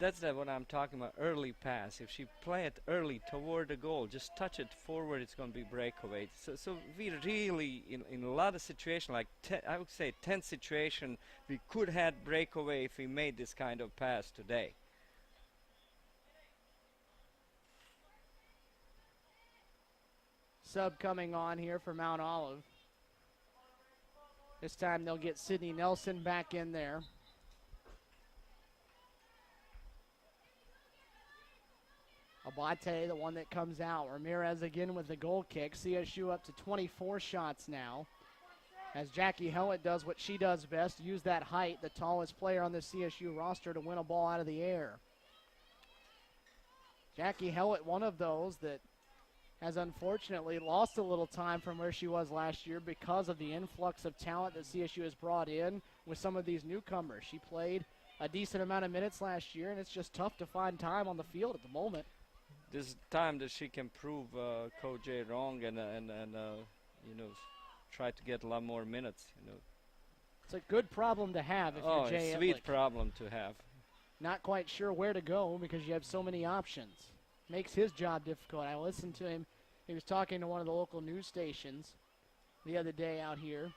That's what I'm talking about, early pass. If she play it early toward the goal, just touch it forward, it's going to be breakaway. So we really, in a lot of situations, like I would say 10 situation, we could have breakaway if we made this kind of pass today. Sub coming on here for Mount Olive. This time they'll get Sydney Nelson back in there. Abate, the one that comes out. Ramirez again with the goal kick. CSU up to 24 shots now. As Jackie Hellett does what she does best, use that height, the tallest player on the CSU roster, to win a ball out of the air. Jackie Hellett, one of those that has unfortunately lost a little time from where she was last year because of the influx of talent that CSU has brought in with some of these newcomers. She played a decent amount of minutes last year, and it's just tough to find time on the field at the moment. This time that she can prove Coach Jay wrong and you know, try to get a lot more minutes. You know, it's a good problem to have if you're Jay a sweet Etlick. problem to have. Not quite sure where to go because you have so many options. Makes his job difficult. I listened to him. He was talking to one of the local news stations the other day out here,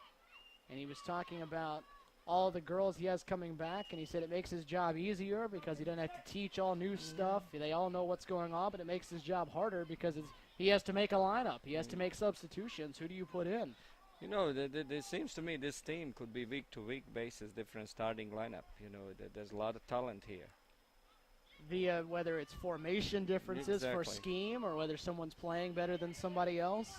and he was talking about all the girls he has coming back, and he said it makes his job easier because he doesn't have to teach all new stuff. They all know what's going on, but it makes his job harder because he has to make a lineup. He has to make substitutions. Who do you put in? You know, it seems to me this team could be week-to-week basis, different starting lineup. You know, there's a lot of talent here. Via whether it's formation differences for scheme or whether someone's playing better than somebody else.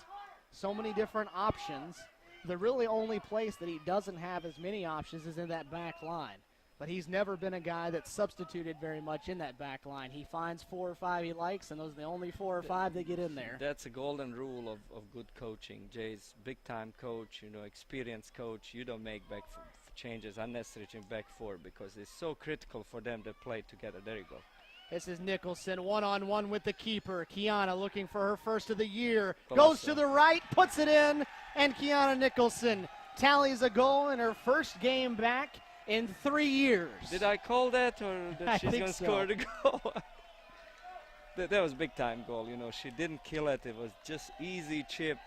So many different options. The really only place that he doesn't have as many options is in that back line. But he's never been a guy that's substituted very much in that back line. He finds 4 or 5 he likes, and those are the only 4 or 5 that get in there. That's a golden rule of good coaching. Jay's big-time coach, you know, experienced coach. You don't make back changes, unnecessary in back four, because it's so critical for them to play together. There you go. This is Nicholson, one-on-one with the keeper. Kiana looking for her first of the year. Colosso. Goes to the right, puts it in, and Kiana Nicholson tallies a goal in her first game back in 3 years. Did I call that, or that she's going to score the goal? that was a big-time goal. You know, she didn't kill it. It was just easy chip.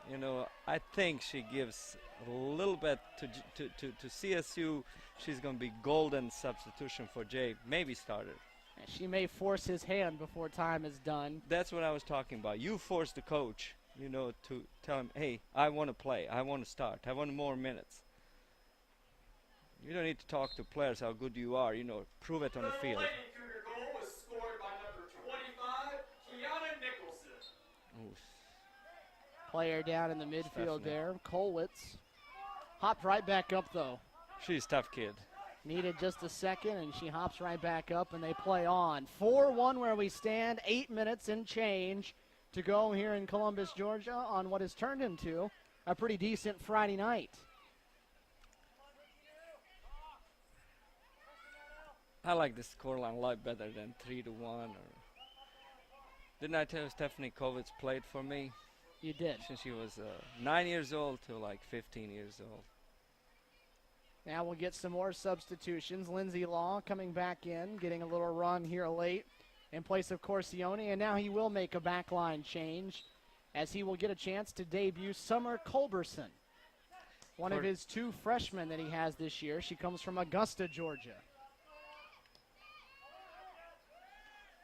You know, I think she gives a little bit to CSU. She's going to be golden substitution for Jay, maybe starter. She may force his hand before time is done. That's what I was talking about. You force the coach, you know, to tell him, hey, I want to play. I want to start. I want more minutes. You don't need to talk to players how good you are. You know, prove it on the field. Lady Cougar goal was scored by number 25, Kiana Nicholson. Oof. Player down in the midfield Stephanie. there. Kolwitz hopped right back up, though. She's a tough kid. Needed just a second, and she hops right back up, and they play on. 4-1 where we stand, 8 minutes and change to go here in Columbus, Georgia, on what has turned into a pretty decent Friday night. I like the scoreline a lot better than 3-1. Or didn't I tell you Stephanie Kovitz played for me You did. since she was 9 years old to like 15 years old? Now we'll get some more substitutions. Lindsay Law coming back in, getting a little run here late in place of Corsione, and now he will make a backline change as he will get a chance to debut Summer Culberson, one of his 2 freshmen that he has this year. She comes from Augusta, Georgia.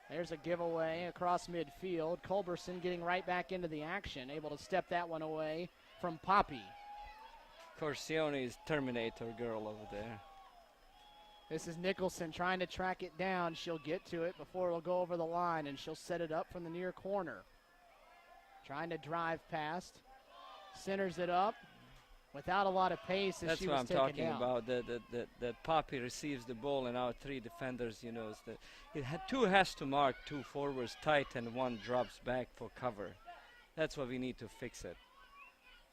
There's a giveaway across midfield. Culberson getting right back into the action, able to step that one away from Poppy. Corsione is Terminator girl over there. This is Nicholson trying to track it down. She'll get to it before it'll go over the line, and she'll set it up from the near corner. Trying to drive past. Centers it up without a lot of pace as That's she what was I'm taken talking down. about. That Poppy receives the ball and our 3 defenders, you know, two has to mark 2 forwards tight and 1 drops back for cover. That's what we need to fix it.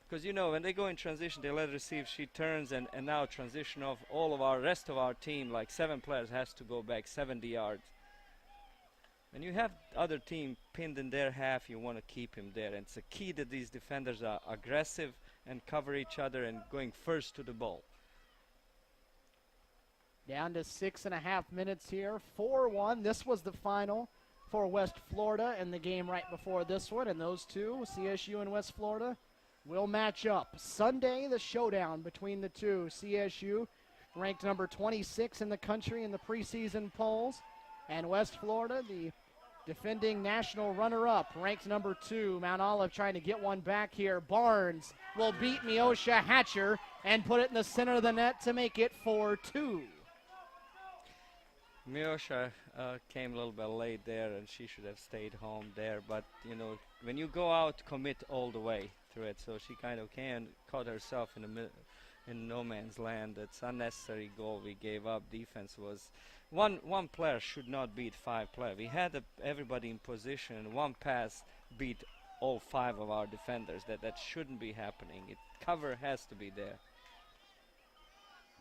Because, you know, when they go in transition, they let receive, she turns, and now transition of all of our rest of our team, like 7 players, has to go back 70 yards. When you have other team pinned in their half, you want to keep him there. And it's a key that these defenders are aggressive and cover each other and going first to the ball. Down to 6.5 minutes here. 4-1. This was the final for West Florida in the game right before this one. And those two, CSU and West Florida, will match up. Sunday, the showdown between the two. CSU ranked number 26 in the country in the preseason polls. And West Florida, the defending national runner-up, ranked number 2. Mount Olive trying to get one back here. Barnes will beat Miosha Hatcher and put it in the center of the net to make it 4-2. Miosha came a little bit late there, and she should have stayed home there. But, you know, when you go out, commit all the way through it. So she kind of caught herself in no man's land. It's unnecessary goal we gave up. Defense was one player should not beat 5 players. We had everybody in position, and 1 pass beat all 5 of our defenders. That shouldn't be happening. Cover has to be there.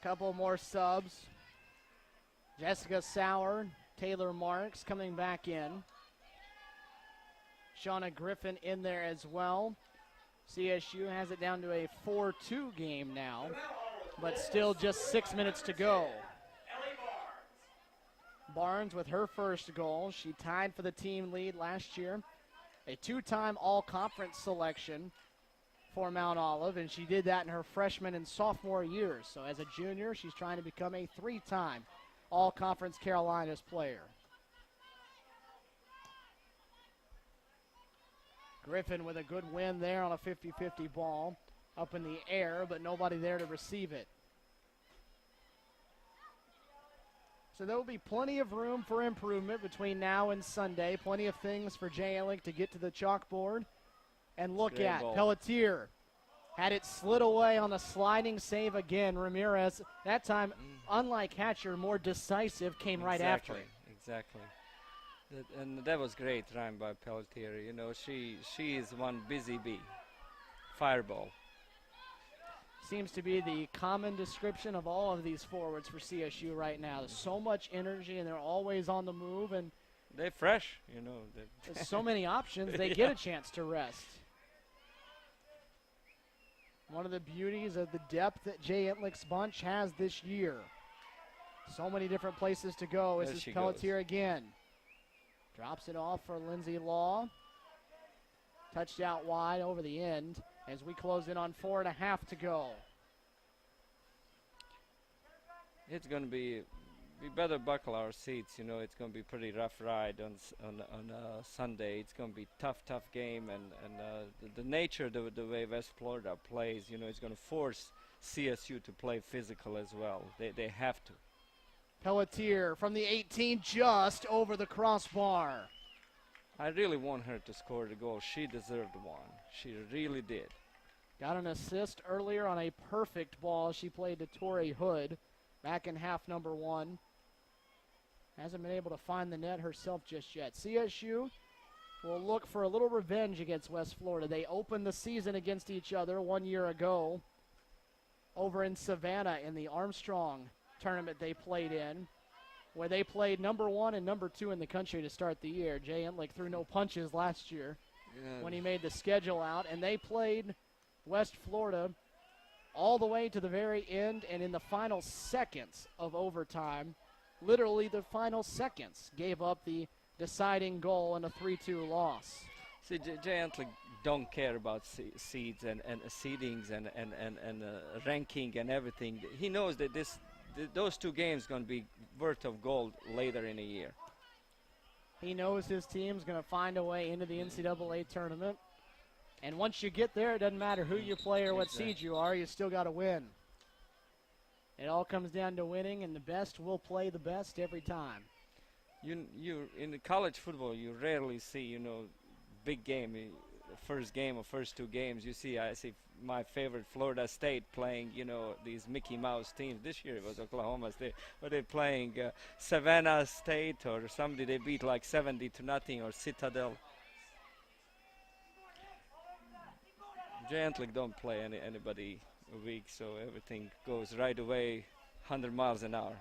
Couple more subs. Jessica Sauer, Taylor Marks coming back in. Shauna Griffin in there as well. CSU has it down to a 4-2 game now, but still just 6 minutes to go. Barnes with her first goal. She tied for the team lead last year. A 2-time all-conference selection for Mount Olive, and she did that in her freshman and sophomore years. So as a junior, she's trying to become a 3-time all-conference Carolinas player. Griffin with a good win there on a 50-50 ball up in the air, but nobody there to receive it. So there will be plenty of room for improvement between now and Sunday. Plenty of things for Jay Ellick to get to the chalkboard and look Great at. ball. Pelletier had it slid away on a sliding save again. Ramirez, that time, unlike Hatcher, more decisive, came right after it. Exactly. And that was great rhyme by Pelletier. You know, she is one busy bee. Fireball. Seems to be the common description of all of these forwards for CSU right now. There's so much energy, and they're always on the move, and They're fresh, you know. there's so many options, they get a chance to rest. One of the beauties of the depth that Jay Entlich's bunch has this year. So many different places to go. This There is she Pelletier again. Drops it off for Lindsay Law. Touched out wide over the end as we close in on 4.5 to go. It's going to be we better buckle our seats. You know, it's going to be pretty rough ride on Sunday. It's going to be tough game, and the nature, the way West Florida plays, you know, it's going to force CSU to play physical as well. They have to. Pelletier from the 18, just over the crossbar. I really want her to score the goal. She deserved one. She really did. Got an assist earlier on a perfect ball she played to Tori Hood back in half number 1. Hasn't been able to find the net herself just yet. CSU will look for a little revenge against West Florida. They opened the season against each other 1 year ago over in Savannah in the Armstrong tournament they played in, where they played number 1 and number 2 in the country to start the year. Jay Entlich threw no punches last year when he made the schedule out, and they played West Florida all the way to the very end, and in the final seconds of overtime, literally the final seconds, gave up the deciding goal in a 3-2 loss. See, Jay Entlich don't care about seeds and seedings and ranking and everything. He knows that those 2 games going to be worth of gold later in the year. He knows his team's going to find a way into the NCAA tournament. And once you get there, it doesn't matter who you play or what seed you are, you still got to win. It all comes down to winning, and the best will play the best every time. You in the college football, you rarely see, you know, big game, first game or first 2 games. I see my favorite Florida State playing, you know, these Mickey Mouse teams. This year it was Oklahoma State, but they're playing Savannah State or somebody they beat like 70-0 or Citadel. Jay Entlich don't play anybody weak, so everything goes right away, 100 miles an hour.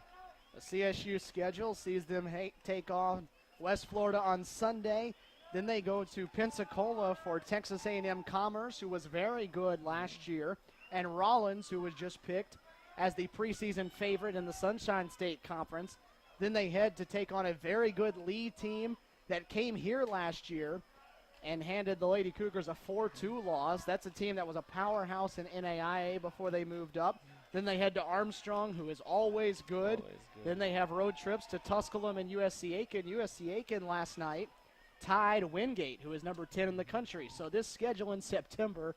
The CSU schedule sees them take on West Florida on Sunday. Then they go to Pensacola for Texas A&M Commerce, who was very good last year, and Rollins, who was just picked as the preseason favorite in the Sunshine State Conference. Then they head to take on a very good Lee team that came here last year and handed the Lady Cougars a 4-2 loss. That's a team that was a powerhouse in NAIA before they moved up. Then they head to Armstrong, who is always good. Then they have road trips to Tusculum and USC Aiken. USC Aiken last night tied Wingate, who is number 10 in the country. So this schedule in September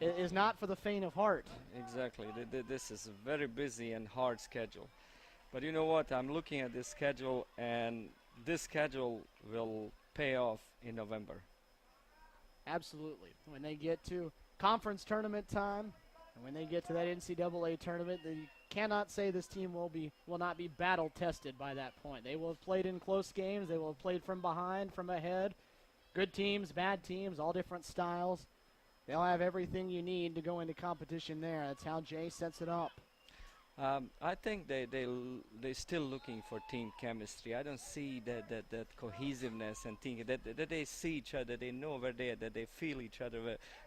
is not for the faint of heart. Exactly. This is a very busy and hard schedule. But you know what? I'm looking at this schedule, and this schedule will pay off in November. Absolutely. When they get to conference tournament time, and when they get to that NCAA tournament, you cannot say this team will not be battle tested by that point. They will have played in close games. They will have played from behind, from ahead. Good teams, bad teams, all different styles. They'll have everything you need to go into competition there. That's how Jay sets it up. I think they're still looking for team chemistry. I don't see that cohesiveness and team that they see each other. They know where they are, that they feel each other,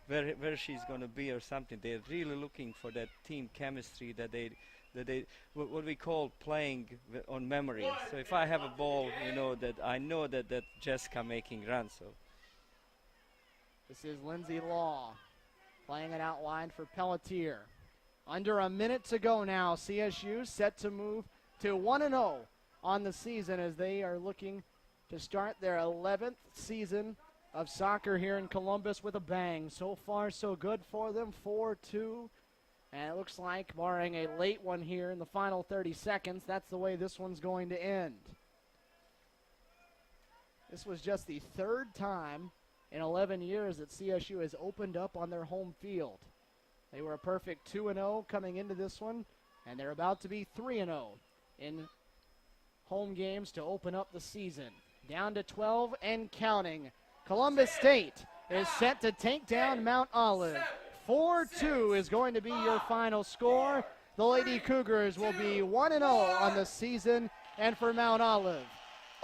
where she's going to be or something. They're really looking for that team chemistry that they what we call playing on memory. So if I have a ball, you know that I know that Jessica making runs. So this is Lindsay Law playing it out wide for Pelletier. Under a minute to go now. CSU set to move to 1-0 on the season as they are looking to start their 11th season of soccer here in Columbus with a bang. So far, so good for them. 4-2. And it looks like, barring a late one here in the final 30 seconds, that's the way this one's going to end. This was just the 3rd time in 11 years that CSU has opened up on their home field. They were a perfect 2-0 coming into this one, and they're about to be 3-0 in home games to open up the season. Down to 12 and counting. Columbus State is set to take down Mount Olive. 4-2 is going to be your final score. The Lady Cougars will be 1-0 on the season, and for Mount Olive,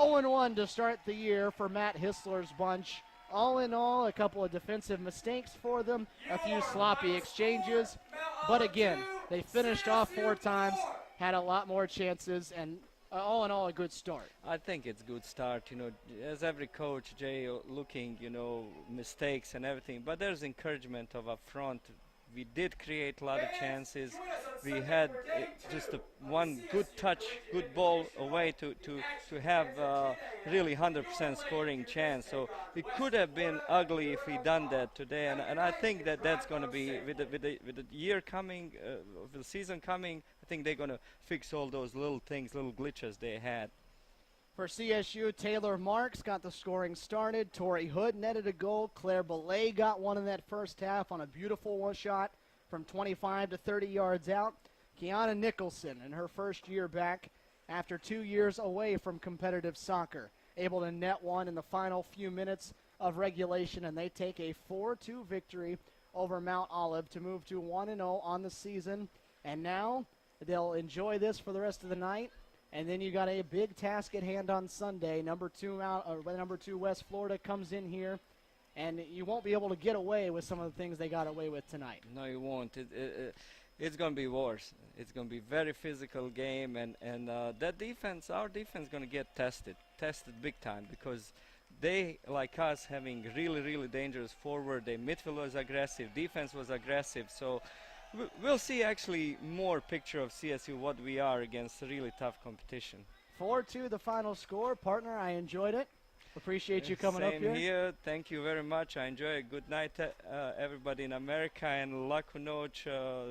0-1 to start the year for Matt Hissler's bunch. All in all, a couple of defensive mistakes for them, a few sloppy exchanges. But again, they finished off 4 times, had a lot more chances, and all in all, a good start. I think it's a good start. You know, as every coach, Jay, looking, you know, mistakes and everything. But there's encouragement of up front. We did create a lot of chances. We had just one good touch, good ball away to have really 100% scoring chance. So it could have been ugly if we done that today. And I think that that's going to be with the year coming, with the season coming. I think they're going to fix all those little things, little glitches they had. For CSU, Taylor Marks got the scoring started. Tori Hood netted a goal. Claire Belay got one in that first half on a beautiful one shot from 25 to 30 yards out. Kiana Nicholson, in her first year back after 2 years away from competitive soccer, able to net one in the final few minutes of regulation, and they take a 4-2 victory over Mount Olive to move to 1-0 on the season. And now they'll enjoy this for the rest of the night. And then you got a big task at hand on Sunday. Number two West Florida comes in here, and you won't be able to get away with some of the things they got away with tonight. No, you won't. It's going to be worse. It's going to be a very physical game, and that defense, our defense, going to get tested big time, because they, like us, having really, really dangerous forward. Their midfield was aggressive, defense was aggressive, so we'll see actually more picture of CSU what we are against really tough competition. 4-2 the final score. Partner, I enjoyed it. Appreciate you coming up here. Same here. Thank you very much. I enjoy it. Good night, everybody in America, and laku noć,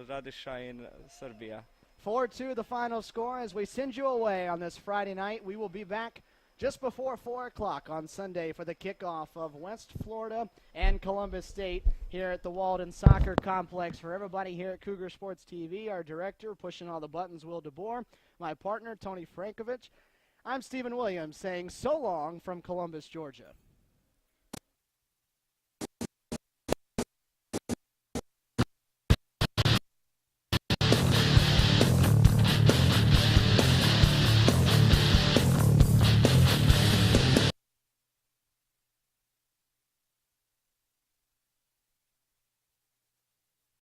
Radiša in Serbia. 4-2 the final score as we send you away on this Friday night. We will be back just before 4 o'clock on Sunday for the kickoff of West Florida and Columbus State here at the Walden Soccer Complex. For everybody here at Cougar Sports TV, our director pushing all the buttons, Will DeBoer, my partner, Tony Frankovich, I'm Stephen Williams saying so long from Columbus, Georgia.